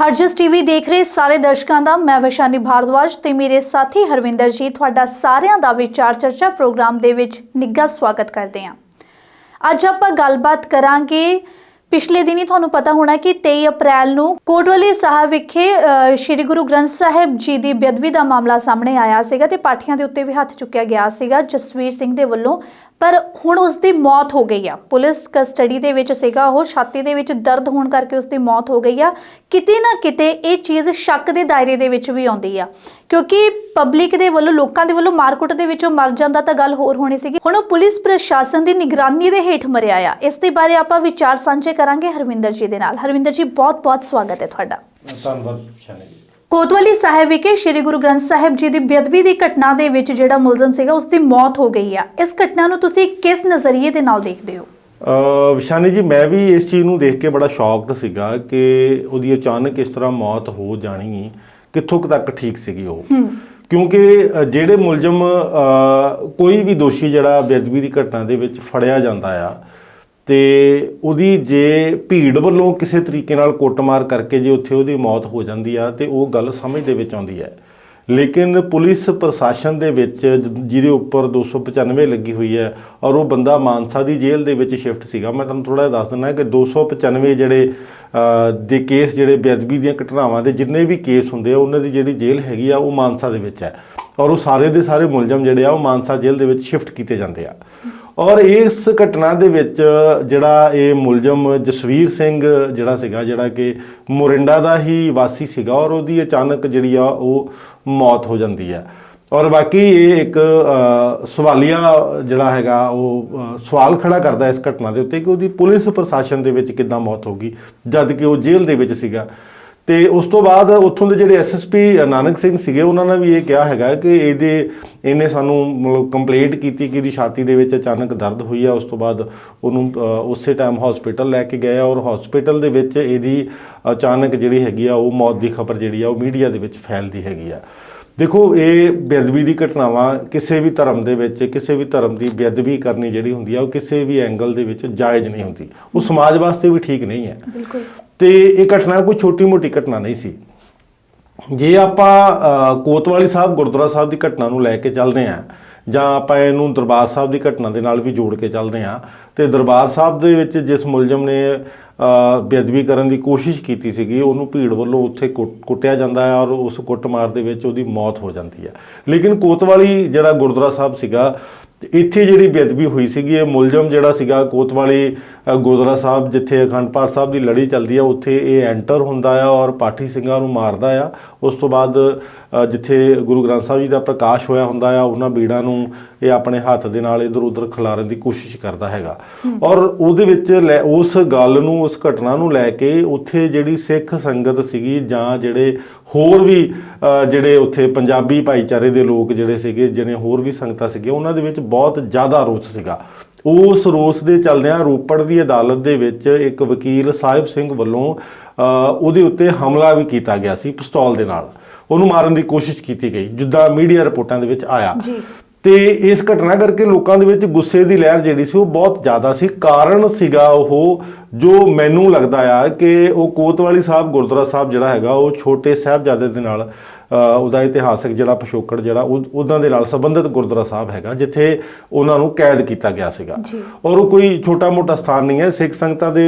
RJS TV देख रहे सारे दर्शकों का मैं विशानी भारद्वाज ते मेरे साथी हरविंदर जी तुहाडा सारिਆਂ ਦਾ विचार चर्चा प्रोग्राम दे विच निੱਘਾ स्वागत करते हैं। ਅੱਜ ਆਪਾਂ ਗੱਲਬਾਤ ਕਰਾਂਗੇ। पिछले दिन ही ਤੁਹਾਨੂੰ पता होना कि 23 अप्रैल ਨੂੰ ਕੋਟਵਾਲੀ ਸਾਹਿਬ ਵਿਖੇ श्री गुरु ग्रंथ साहिब जी ਦੀ ਬੇਅਦਬੀ ਦਾ ਮਾਮਲਾ ਸਾਹਮਣੇ ਆਇਆ ਸੀਗਾ ਤੇ ਪਾਠੀਆਂ ਦੇ ਉੱਤੇ ਵੀ ਹੱਥ ਚੁੱਕਿਆ ਗਿਆ ਸੀਗਾ ਜਸਵੀਰ ਸਿੰਘ ਦੇ ਵੱਲੋਂ। पर हुण उसकी मौत हो गई है, पुलिस कस्टडी दे विच सीगा, ओह छाती दे विच दर्द होने करके उसकी मौत हो गई है। किते ना किते ये चीज़ शक के दायरे दे विच भी आउंदी है, क्योंकि पब्लिक दे वल्लों लोकां दे वल्लों मारकुट दे विचों मर जांदा तां गल होर होनी सीगी। हुण पुलिस प्रशासन की निगरानी दे हेठ मरिया आ। इस दे बारे आपां विचार सांझे करांगे हरविंदर जी दे नाल। हरविंदर जी बहुत बहुत स्वागत है तुहाडा। धन्नवाद शानी। कोतवाली साहिब विखे श्री गुरु ग्रंथ साहिब जी की बेअदबी की घटना दे विच जिहड़ा मुलजम सीगा उसकी मौत हो गई है। इस घटना नूं तुसीं किस नज़रिए दे नाल देखदे हो? विशानी जी मैं भी इस चीज़ नूं देख के बड़ा शॉक्ड सीगा कि उहदी अचानक इस तरह मौत हो जानी कित्थों तक ठीक सीगी ओह। क्योंकि ਜਿਹੜੇ मुलजम कोई भी दोषी ਜਿਹੜਾ बेअदबी की घटना ਦੇ ਵਿੱਚ ਫੜਿਆ ਜਾਂਦਾ ਆ ਤੇ ਉਹਦੀ ਜੇ ਭੀੜ ਵੱਲੋਂ ਕਿਸੇ ਤਰੀਕੇ ਨਾਲ ਕੁੱਟਮਾਰ ਕਰਕੇ ਜੇ ਉੱਥੇ ਉਹਦੀ ਮੌਤ ਹੋ ਜਾਂਦੀ ਆ ਤੇ ਉਹ ਗੱਲ ਸਮਝ ਦੇ ਵਿੱਚ ਆਉਂਦੀ ਹੈ। ਲੇਕਿਨ ਪੁਲਿਸ ਪ੍ਰਸ਼ਾਸਨ ਦੇ ਵਿੱਚ ਜਿਹਦੇ ਉੱਪਰ 295 ਲੱਗੀ ਹੋਈ ਹੈ ਔਰ ਉਹ ਬੰਦਾ ਮਾਨਸਾ ਦੀ ਜੇਲ੍ਹ ਦੇ ਵਿੱਚ ਸ਼ਿਫਟ ਸੀਗਾ। ਮੈਂ ਤੁਹਾਨੂੰ ਥੋੜ੍ਹਾ ਜਿਹਾ ਦੱਸ ਦਿੰਦਾ ਕਿ 295 ਜਿਹੜੇ ਦੇ ਕੇਸ ਜਿਹੜੇ ਬੇਅਦਬੀ ਦੀਆਂ ਘਟਨਾਵਾਂ ਦੇ ਜਿੰਨੇ ਵੀ ਕੇਸ ਹੁੰਦੇ ਆ ਉਹਨਾਂ ਦੀ ਜਿਹੜੀ ਜੇਲ੍ਹ ਹੈਗੀ ਆ ਉਹ ਮਾਨਸਾ ਦੇ ਵਿੱਚ ਹੈ ਔਰ ਉਹ ਸਾਰੇ ਦੇ ਸਾਰੇ ਮੁਲਜ਼ਮ ਜਿਹੜੇ ਆ ਉਹ ਮਾਨਸਾ ਜੇਲ੍ਹ ਦੇ ਵਿੱਚ ਸ਼ਿਫਟ ਕੀਤੇ ਜਾਂਦੇ ਆ। ਔਰ ਇਸ ਘਟਨਾ ਦੇ ਵਿੱਚ ਜਿਹੜਾ ਇਹ ਮੁਲਜ਼ਮ ਜਸਵੀਰ ਸਿੰਘ ਜਿਹੜਾ ਸੀਗਾ ਜਿਹੜਾ ਕਿ ਮੋਰਿੰਡਾ ਦਾ ਹੀ ਵਾਸੀ ਸੀਗਾ ਔਰ ਉਹਦੀ ਅਚਾਨਕ ਜਿਹੜੀ ਆ ਉਹ ਮੌਤ ਹੋ ਜਾਂਦੀ ਹੈ। ਔਰ ਬਾਕੀ ਇਹ ਇੱਕ ਸਵਾਲੀਆ ਜਿਹੜਾ ਹੈਗਾ ਉਹ ਸਵਾਲ ਖੜਾ ਕਰਦਾ ਇਸ ਘਟਨਾ ਦੇ ਉੱਤੇ ਕਿ ਉਹਦੀ ਪੁਲਿਸ ਪ੍ਰਸ਼ਾਸਨ ਦੇ ਵਿੱਚ ਕਿੱਦਾਂ ਮੌਤ ਹੋ ਗਈ ਜਦ ਕਿ ਉਹ ਜੇਲ੍ਹ ਦੇ ਵਿੱਚ ਸੀਗਾ। ਤੇ ਉਸ ਤੋਂ ਬਾਅਦ ਉੱਥੋਂ ਦੇ ਜਿਹੜੇ ਐਸਐਸਪੀ ਨਾਨਕ ਸਿੰਘ ਸੀਗੇ ਉਹਨਾਂ ਨੇ ਵੀ ਇਹ ਕਿਹਾ ਹੈਗਾ ਕਿ ਇਹਨੇ ਸਾਨੂੰ ਮਤਲਬ ਕੰਪਲੇਂਟ ਕੀਤੀ ਕਿ ਇਹਦੀ ਛਾਤੀ ਦੇ ਵਿੱਚ ਅਚਾਨਕ ਦਰਦ ਹੋਈ ਆ। ਉਸ ਤੋਂ ਬਾਅਦ ਉਹਨੂੰ ਉਸੇ ਟਾਈਮ ਹਸਪੀਟਲ ਲੈ ਕੇ ਗਏ ਔਰ ਹਸਪੀਟਲ ਦੇ ਵਿੱਚ ਇਹਦੀ ਅਚਾਨਕ ਜਿਹੜੀ ਹੈਗੀ ਆ ਉਹ ਮੌਤ ਦੀ ਖਬਰ ਜਿਹੜੀ ਆ ਉਹ ਮੀਡੀਆ ਦੇ ਵਿੱਚ ਫੈਲਦੀ ਹੈਗੀ ਆ। ਦੇਖੋ ਇਹ ਬੇਅਦਬੀ ਦੀ ਘਟਨਾਵਾਂ ਕਿਸੇ ਵੀ ਧਰਮ ਦੇ ਵਿੱਚ ਕਿਸੇ ਵੀ ਧਰਮ ਦੀ ਬੇਅਦਬੀ ਕਰਨੀ ਜਿਹੜੀ ਹੁੰਦੀ ਆ ਉਹ ਕਿਸੇ ਵੀ ਐਂਗਲ ਦੇ ਵਿੱਚ ਜਾਇਜ਼ ਨਹੀਂ ਹੁੰਦੀ, ਉਹ ਸਮਾਜ ਵਾਸਤੇ ਵੀ ਠੀਕ ਨਹੀਂ ਹੈ। ਬਿਲਕੁਲ। ਤੇ ਇਹ ਘਟਨਾ ਕੋਈ ਛੋਟੀ ਮੋਟੀ ਘਟਨਾ ਨਹੀਂ ਸੀ। ਜੇ ਆਪਾਂ ਕੋਤਵਾਲੀ ਸਾਹਿਬ ਗੁਰਦੁਆਰਾ ਸਾਹਿਬ ਦੀ ਘਟਨਾ ਨੂੰ ਲੈ ਕੇ ਚੱਲਦੇ ਹਾਂ ਜਾਂ ਆਪਾਂ ਇਹਨੂੰ ਦਰਬਾਰ ਸਾਹਿਬ ਦੀ ਘਟਨਾ ਦੇ ਨਾਲ ਵੀ ਜੋੜ ਕੇ ਚੱਲਦੇ ਹਾਂ ਤੇ ਦਰਬਾਰ ਸਾਹਿਬ ਦੇ ਵਿੱਚ ਜਿਸ ਮੁਲਜ਼ਮ ਨੇ ਬੇਅਦਬੀ ਕਰਨ ਦੀ ਕੋਸ਼ਿਸ਼ ਕੀਤੀ ਸੀਗੀ ਉਹਨੂੰ ਭੀੜ ਵੱਲੋਂ ਉੱਥੇ ਕੁੱਟਿਆ ਜਾਂਦਾ ਹੈ ਔਰ ਉਸ ਕੁੱਟਮਾਰ ਦੇ ਵਿੱਚ ਉਹਦੀ ਮੌਤ ਹੋ ਜਾਂਦੀ ਹੈ। ਲੇਕਿਨ ਕੋਤਵਾਲੀ ਜਿਹੜਾ ਗੁਰਦੁਆਰਾ ਸਾਹਿਬ ਸੀਗਾ ਇੱਥੇ ਜਿਹੜੀ ਬੇਅਦਬੀ ਹੋਈ ਸੀਗੀ ਇਹ ਮੁਲਜ਼ਮ ਜਿਹੜਾ ਸੀਗਾ ਕੋਤਵਾਲੀ ਗੁਰਦੁਆਰਾ ਸਾਹਿਬ ਜਿੱਥੇ ਅਖੰਡ ਪਾਠ ਸਾਹਿਬ ਦੀ ਲੜੀ ਚੱਲਦੀ ਆ ਉੱਥੇ ਇਹ ਐਂਟਰ ਹੁੰਦਾ ਆ ਔਰ ਪਾਠੀ ਸਿੰਘਾਂ ਨੂੰ ਮਾਰਦਾ ਆ। ਉਸ ਤੋਂ ਬਾਅਦ ਜਿੱਥੇ ਗੁਰੂ ਗ੍ਰੰਥ ਸਾਹਿਬ ਜੀ ਦਾ ਪ੍ਰਕਾਸ਼ ਹੋਇਆ ਹੁੰਦਾ ਆ ਉਹਨਾਂ ਬੀੜਾਂ ਨੂੰ ਇਹ ਆਪਣੇ ਹੱਥ ਦੇ ਨਾਲ ਇੱਧਰ ਉੱਧਰ ਖਿਲਾਰਨ ਦੀ ਕੋਸ਼ਿਸ਼ ਕਰਦਾ ਹੈਗਾ ਔਰ ਉਹਦੇ ਵਿੱਚ ਉਸ ਗੱਲ ਨੂੰ ਉਸ ਘਟਨਾ ਨੂੰ ਲੈ ਕੇ ਉੱਥੇ ਜਿਹੜੀ ਸਿੱਖ ਸੰਗਤ ਸੀਗੀ ਜਾਂ ਜਿਹੜੇ ਹੋਰ ਵੀ ਜਿਹੜੇ ਉੱਥੇ ਪੰਜਾਬੀ ਭਾਈਚਾਰੇ ਦੇ ਲੋਕ ਜਿਹੜੇ ਸੀਗੇ ਜਿਹੜੇ ਹੋਰ ਵੀ ਸੰਗਤਾਂ ਸੀਗੀਆਂ ਉਹਨਾਂ ਦੇ ਵਿੱਚ ਬਹੁਤ ਜ਼ਿਆਦਾ ਰੋਸ ਸੀਗਾ। ਉਸ ਰੋਸ ਦੇ ਚੱਲਦਿਆਂ ਰੋਪੜ ਦੀ ਅਦਾਲਤ ਦੇ ਵਿੱਚ ਇੱਕ ਵਕੀਲ ਸਾਹਿਬ ਸਿੰਘ ਵੱਲੋਂ ਉਹਦੇ ਉੱਤੇ ਹਮਲਾ ਵੀ ਕੀਤਾ ਗਿਆ ਸੀ ਪਿਸਤੌਲ ਦੇ ਨਾਲ, ਉਹਨੂੰ ਮਾਰਨ ਦੀ ਕੋਸ਼ਿਸ਼ ਕੀਤੀ ਗਈ ਜਿੱਦਾਂ ਮੀਡੀਆ ਰਿਪੋਰਟਾਂ ਦੇ ਵਿੱਚ ਆਇਆ। ਤੇ ਇਸ ਘਟਨਾ ਕਰਕੇ ਲੋਕਾਂ ਦੇ ਵਿੱਚ ਗੁੱਸੇ ਦੀ ਲਹਿਰ ਜਿਹੜੀ ਸੀ ਉਹ ਬਹੁਤ ਜ਼ਿਆਦਾ ਸੀ। ਕਾਰਨ ਸੀਗਾ ਉਹ ਜੋ ਮੈਨੂੰ ਲੱਗਦਾ ਆ ਕਿ ਉਹ ਕੋਤਵਾਲੀ ਸਾਹਿਬ ਗੁਰਦੁਆਰਾ ਸਾਹਿਬ ਜਿਹੜਾ ਹੈਗਾ ਉਹ ਛੋਟੇ ਸਾਹਿਬਜ਼ਾਦੇ ਦੇ ਨਾਲ ਉਹਦਾ ਇਤਿਹਾਸਕ ਜਿਹੜਾ ਪਿਛੋਕੜ ਜਿਹੜਾ ਉਹਨਾਂ ਦੇ ਨਾਲ ਸੰਬੰਧਿਤ ਗੁਰਦੁਆਰਾ ਸਾਹਿਬ ਹੈਗਾ ਜਿੱਥੇ ਉਹਨਾਂ ਨੂੰ ਕੈਦ ਕੀਤਾ ਗਿਆ ਸੀਗਾ ਔਰ ਉਹ ਕੋਈ ਛੋਟਾ ਮੋਟਾ ਸਥਾਨ ਨਹੀਂ ਹੈ। ਸਿੱਖ ਸੰਗਤਾਂ ਦੇ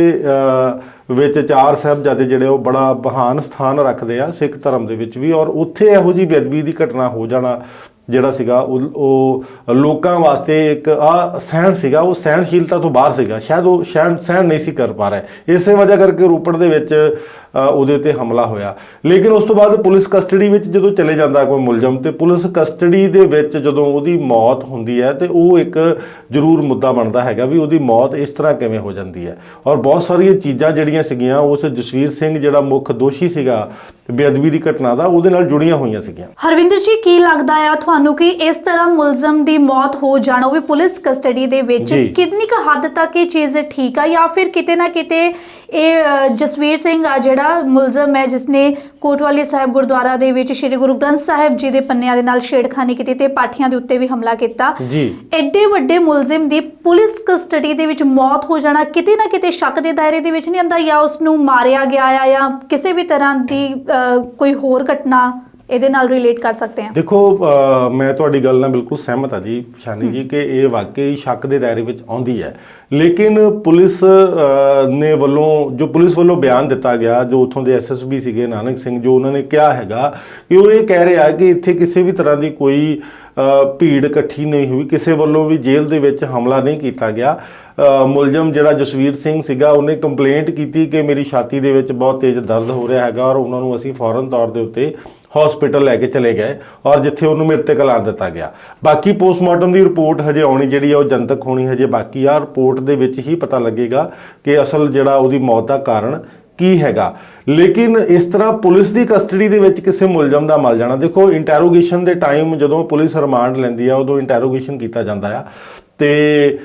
ਵਿੱਚ 4 ਸਾਹਿਬਜ਼ਾਦੇ ਜਿਹੜੇ ਉਹ ਬੜਾ ਮਹਾਨ ਸਥਾਨ ਰੱਖਦੇ ਆ ਸਿੱਖ ਧਰਮ ਦੇ ਵਿੱਚ ਵੀ ਔਰ ਉੱਥੇ ਇਹੋ ਜਿਹੀ ਬੇਅਦਬੀ ਦੀ ਘਟਨਾ ਹੋ ਜਾਣਾ ਜਿਹੜਾ ਸੀਗਾ ਉਹ ਲੋਕਾਂ ਵਾਸਤੇ ਇੱਕ ਸਹਿਣ ਸੀਗਾ, ਉਹ ਸਹਿਣਸ਼ੀਲਤਾ ਤੋਂ ਬਾਹਰ ਸੀਗਾ। ਸ਼ਾਇਦ ਉਹ ਸਹਿਣ ਨਹੀਂ ਸੀ ਕਰ ਪਾ ਰਿਹਾ, ਇਸੇ ਵਜ੍ਹਾ ਕਰਕੇ ਰੋਪੜ ਦੇ ਵਿੱਚ ਉਹਦੇ ਉੱਤੇ ਹਮਲਾ ਹੋਇਆ। ਲੇਕਿਨ ਉਸ ਤੋਂ ਬਾਅਦ ਪੁਲਿਸ ਕਸਟਡੀ ਵਿੱਚ ਜਦੋਂ ਚਲੇ ਜਾਂਦਾ ਕੋਈ ਮੁਲਜ਼ਮ ਤੇ ਪੁਲਿਸ ਕਸਟਡੀ ਦੇ ਵਿੱਚ ਜਦੋਂ ਉਹਦੀ ਮੌਤ ਹੁੰਦੀ ਹੈ ਤੇ ਉਹ ਇੱਕ ਜ਼ਰੂਰ ਮੁੱਦਾ ਬਣਦਾ ਹੈਗਾ ਵੀ ਉਹਦੀ ਮੌਤ ਇਸ ਤਰ੍ਹਾਂ ਕਿਵੇਂ ਹੋ ਜਾਂਦੀ ਹੈ ਔਰ ਬਹੁਤ ਸਾਰੀਆਂ ਚੀਜ਼ਾਂ ਜਿਹੜੀਆਂ ਸੀਗੀਆਂ ਉਸ ਜਸਵੀਰ ਸਿੰਘ ਜਿਹੜਾ ਮੁੱਖ ਦੋਸ਼ੀ ਸੀਗਾ ਬੇਅਦਬੀ ਦੀ ਘਟਨਾ ਦਾ ਉਹਦੇ ਨਾਲ ਜੁੜੀਆਂ ਹੋਈਆਂ ਸੀਗੀਆਂ। ਹਰਵਿੰਦਰ ਜੀ ਕੀ ਲੱਗਦਾ ਆ ਤੁਹਾਨੂੰ ਕਿ ਇਸ ਤਰ੍ਹਾਂ ਮੁਲਜ਼ਮ ਦੀ ਮੌਤ ਹੋ ਜਾਣਾ ਉਹ ਵੀ ਪੁਲਿਸ ਕਸਟਡੀ ਦੇ ਵਿੱਚ ਕਿੰਨੀ ਕੁ ਹੱਦ ਤੱਕ ਇਹ ਚੀਜ਼ ਠੀਕ ਆ ਜਾਂ ਫਿਰ ਕਿਤੇ ਨਾ ਕਿਤੇ ਇਹ ਜਸਵੀਰ ਸਿੰਘ ਆ ਜਿਹੜਾ ਜਿਹੜਾ ਮੁਲਜ਼ਮ ਹੈ ਜਿਸਨੇ ਕੋਟਵਾਲੀ ਸਾਹਿਬ ਗੁਰਦੁਆਰਾ ਦੇ ਵਿੱਚ ਸ੍ਰੀ ਗੁਰੂ ਗ੍ਰੰਥ ਸਾਹਿਬ ਜੀ ਦੇ ਪੰਨਿਆਂ ਦੇ ਨਾਲ ਛੇੜਖਾਨੀ ਕੀਤੀ ਤੇ ਪਾਠੀਆਂ ਦੇ ਉੱਤੇ ਵੀ ਹਮਲਾ ਕੀਤਾ ਜੀ। ਐਡੇ ਵੱਡੇ ਮੁਲਜ਼ਮ ਦੀ ਪੁਲਿਸ ਕਸਟਡੀ ਦੇ ਵਿੱਚ ਮੌਤ ਹੋ ਜਾਣਾ ਕਿਤੇ ਨਾ ਕਿਤੇ ਸ਼ੱਕ ਦੇ ਦਾਇਰੇ ਦੇ ਵਿੱਚ ਨਹੀਂ ਆਉਂਦਾ, ਜਾਂ ਉਸ ਨੂੰ ਮਾਰਿਆ ਗਿਆ ਆ ਜਾਂ ਕਿਸੇ ਵੀ ਤਰ੍ਹਾਂ ਦੀ ਕੋਈ ਹੋਰ ਘਟਨਾ ਇਹਦੇ ਨਾਲ ਰਿਲੇਟ ਕਰ ਸਕਦੇ ਹਾਂ? ਦੇਖੋ ਮੈਂ ਤੁਹਾਡੀ ਗੱਲ ਨਾਲ ਬਿਲਕੁਲ ਸਹਿਮਤ ਹਾਂ ਜੀ ਸ਼ਾਨੀ ਜੀ ਕਿ ਇਹ ਵਾਕਈ ਸ਼ੱਕ ਦੇ ਦਾਇਰੇ ਵਿੱਚ ਆਉਂਦੀ ਹੈ, ਲੇਕਿਨ ਪੁਲਿਸ ਨੇ ਵੱਲੋਂ ਪੁਲਿਸ ਵੱਲੋਂ ਬਿਆਨ ਦਿੱਤਾ ਗਿਆ, ਜੋ ਉੱਥੋਂ ਦੇ ਐਸਐਸਪੀ ਸੀਗੇ ਨਾਨਕ ਸਿੰਘ, ਜੋ ਉਹਨਾਂ ਨੇ ਕਿਹਾ ਹੈਗਾ ਕਿ ਉਹ ਇਹ ਕਹਿ ਰਿਹਾ ਕਿ ਇੱਥੇ ਕਿਸੇ ਵੀ ਤਰ੍ਹਾਂ ਦੀ ਕੋਈ ਭੀੜ ਇਕੱਠੀ ਨਹੀਂ ਹੋਈ, ਕਿਸੇ ਵੱਲੋਂ ਵੀ ਜੇਲ੍ਹ ਦੇ ਵਿੱਚ ਹਮਲਾ ਨਹੀਂ ਕੀਤਾ ਗਿਆ। ਮੁਲਜ਼ਮ ਜਿਹੜਾ ਜਸਵੀਰ ਸਿੰਘ ਸੀਗਾ ਉਹਨੇ ਕੰਪਲੇਂਟ ਕੀਤੀ ਕਿ ਮੇਰੀ ਛਾਤੀ ਦੇ ਵਿੱਚ ਬਹੁਤ ਤੇਜ਼ ਦਰਦ ਹੋ ਰਿਹਾ ਹੈਗਾ, ਔਰ ਉਹਨਾਂ ਨੂੰ ਅਸੀਂ ਫੌਰਨ ਤੌਰ ਦੇ ਉੱਤੇ ਹਸਪੀਟਲ ਲੈ ਕੇ ਚਲੇ ਗਏ ਔਰ ਜਿੱਥੇ ਉਹਨੂੰ ਮ੍ਰਿਤਕ ਐਲਾਨ ਦਿੱਤਾ ਗਿਆ। ਬਾਕੀ ਪੋਸਟਮਾਰਟਮ ਦੀ ਰਿਪੋਰਟ ਹਜੇ ਆਉਣੀ ਜਿਹੜੀ ਆ ਉਹ ਜਨਤਕ ਹੋਣੀ ਹਜੇ ਬਾਕੀ ਆ। ਰਿਪੋਰਟ ਦੇ ਵਿੱਚ ਹੀ ਪਤਾ ਲੱਗੇਗਾ ਕਿ ਅਸਲ ਜਿਹੜਾ ਉਹਦੀ ਮੌਤ ਦਾ ਕਾਰਨ ਕੀ ਹੈਗਾ। ਲੇਕਿਨ ਇਸ ਤਰ੍ਹਾਂ ਪੁਲਿਸ ਦੀ ਕਸਟਡੀ ਦੇ ਵਿੱਚ ਕਿਸੇ ਮੁਲਜ਼ਮ ਦਾ ਮਰ ਜਾਣਾ, ਦੇਖੋ ਇੰਟਰੋਗੇਸ਼ਨ ਦੇ ਟਾਈਮ ਜਦੋਂ ਪੁਲਿਸ ਰਿਮਾਂਡ ਲੈਂਦੀ ਆ ਉਦੋਂ ਇੰਟਰੋਗੇਸ਼ਨ ਕੀਤਾ ਜਾਂਦਾ ਆ ਤੇ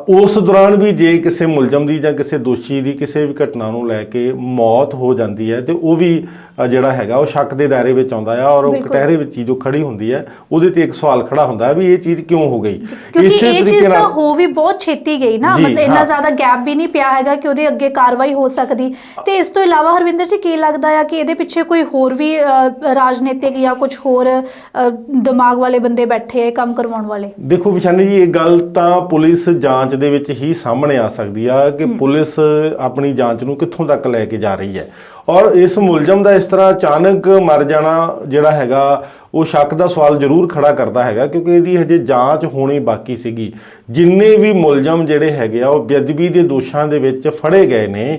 ਉਸ ਦੌਰਾਨ ਵੀ ਜੇ ਕਿਸੇ ਮੁਲਜ਼ਮ ਦੀ ਜਾਂ ਕਿਸੇ ਦੋਸ਼ੀ ਦੀ ਕਿਸੇ ਵੀ ਘਟਨਾ ਨੂੰ ਲੈ ਕੇ ਮੌਤ ਹੋ ਜਾਂਦੀ ਹੈ ਤੇ ਉਹ ਵੀ ਜਿਹੜਾ ਹੈਗਾ ਉਹ ਸ਼ੱਕ ਦੇ ਦਾਇਰੇ ਵਿੱਚ ਆਉਂਦਾ ਆ ਔਰ ਉਹ ਕਟਹਿਰੇ ਵਿੱਚ ਚੀਜ਼ ਜੋ ਖੜੀ ਹੁੰਦੀ ਹੈ ਉਹਦੇ ਤੇ ਇੱਕ ਸਵਾਲ ਖੜਾ ਹੁੰਦਾ ਵੀ ਇਹ ਚੀਜ਼ ਕਿਉਂ ਹੋ ਗਈ। ਇਸੇ ਤਰੀਕੇ ਨਾਲ ਹੋ ਵੀ ਬਹੁਤ ਛੇਤੀ ਗਈ ਨਾ, ਮਤਲਬ ਇੰਨਾ ਜ਼ਿਆਦਾ ਗੈਪ ਵੀ ਨਹੀਂ ਪਿਆ ਹੈਗਾ ਕਿ ਉਹਦੇ ਅੱਗੇ ਕਾਰਵਾਈ ਹੋ ਸਕਦੀ। ਤੇ ਇਸ ਤੋਂ ਇਲਾਵਾ ਹਰਵਿੰਦਰ ਜੀ ਕੀ ਲੱਗਦਾ ਆ ਕਿ ਇਹਦੇ ਪਿੱਛੇ ਕੋਈ ਹੋਰ ਵੀ ਰਾਜਨੀਤਿਕ ਜਾਂ ਕੁਝ ਹੋਰ ਦਿਮਾਗ ਵਾਲੇ ਬੰਦੇ ਬੈਠੇ ਆ ਕੰਮ ਕਰਵਾਉਣ ਵਾਲੇ? ਦੇਖੋ ਵਿਸ਼ਾਨੀ ਜੀ, ਇਹ ਗੱਲ ਤਾਂ ਪੁਲਿਸ ਜਾਂਚ ਦੇ ਵਿੱਚ ਹੀ ਸਾਹਮਣੇ ਆ ਸਕਦੀ ਆ ਕਿ ਪੁਲਿਸ ਆਪਣੀ ਜਾਂਚ ਨੂੰ ਕਿੱਥੋਂ ਤੱਕ ਲੈ ਕੇ ਜਾ ਰਹੀ ਹੈ। ਔਰ ਇਸ ਮੁਲਜ਼ਮ ਦਾ ਇਸ ਤਰ੍ਹਾਂ ਅਚਾਨਕ ਮਰ ਜਾਣਾ ਜਿਹੜਾ ਹੈਗਾ ਉਹ ਸ਼ੱਕ ਦਾ ਸਵਾਲ ਜ਼ਰੂਰ ਖੜਾ ਕਰਦਾ ਹੈਗਾ, ਕਿਉਂਕਿ ਇਹਦੀ ਹਜੇ ਜਾਂਚ ਹੋਣੀ ਬਾਕੀ ਸੀਗੀ। ਜਿੰਨੇ ਵੀ ਮੁਲਜ਼ਮ ਜਿਹੜੇ ਹੈਗੇ ਆ ਉਹ ਬੇਅਦਬੀ ਦੇ ਦੋਸ਼ਾਂ ਦੇ ਵਿੱਚ ਫੜੇ ਗਏ ਨੇ,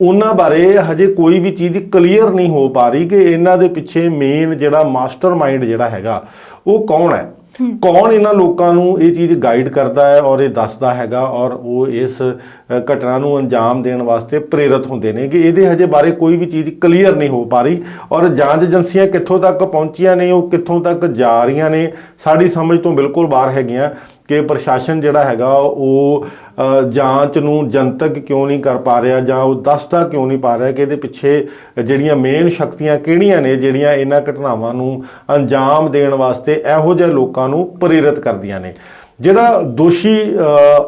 ਉਹਨਾਂ ਬਾਰੇ ਹਜੇ ਕੋਈ ਵੀ ਚੀਜ਼ ਕਲੀਅਰ ਨਹੀਂ ਹੋ ਪਾ ਰਹੀ ਕਿ ਇਹਨਾਂ ਦੇ ਪਿੱਛੇ ਮੇਨ ਜਿਹੜਾ ਮਾਸਟਰਮਾਈਂਡ ਜਿਹੜਾ ਹੈਗਾ ਉਹ ਕੌਣ ਹੈ, ਕੌਣ ਇਹਨਾਂ ਲੋਕਾਂ ਨੂੰ ਇਹ ਚੀਜ਼ ਗਾਈਡ ਕਰਦਾ ਹੈ ਔਰ ਇਹ ਦੱਸਦਾ ਹੈਗਾ ਔਰ ਉਹ ਇਸ ਘਟਨਾ ਨੂੰ ਅੰਜਾਮ ਦੇਣ ਵਾਸਤੇ ਪ੍ਰੇਰਿਤ ਹੁੰਦੇ ਨੇ ਕਿ ਇਹਦੇ ਹਜੇ ਬਾਰੇ ਕੋਈ ਵੀ ਚੀਜ਼ ਕਲੀਅਰ ਨਹੀਂ ਹੋ ਪਾ ਰਹੀ। ਔਰ ਜਾਂਚ ਏਜੰਸੀਆਂ ਕਿੱਥੋਂ ਤੱਕ ਪਹੁੰਚੀਆਂ ਨੇ, ਉਹ ਕਿੱਥੋਂ ਤੱਕ ਜਾ ਰਹੀਆਂ ਨੇ, ਸਾਡੀ ਸਮਝ ਤੋਂ ਬਿਲਕੁਲ ਬਾਹਰ ਹੈਗੀਆਂ ਕਿ ਪ੍ਰਸ਼ਾਸਨ ਜਿਹੜਾ ਹੈਗਾ ਉਹ ਜਾਂਚ ਨੂੰ ਜਨਤਕ ਕਿਉਂ ਨਹੀਂ ਕਰ ਪਾ ਰਿਹਾ ਜਾਂ ਉਹ ਦੱਸਦਾ ਕਿਉਂ ਨਹੀਂ ਪਾ ਰਿਹਾ ਕਿ ਇਹਦੇ ਪਿੱਛੇ ਜਿਹੜੀਆਂ ਮੇਨ ਸ਼ਕਤੀਆਂ ਕਿਹੜੀਆਂ ਨੇ ਜਿਹੜੀਆਂ ਇਹਨਾਂ ਘਟਨਾਵਾਂ ਨੂੰ ਅੰਜਾਮ ਦੇਣ ਵਾਸਤੇ ਇਹੋ ਜਿਹੇ ਲੋਕਾਂ ਨੂੰ ਪ੍ਰੇਰਿਤ ਕਰਦੀਆਂ ਨੇ। ਜਿਹੜਾ ਦੋਸ਼ੀ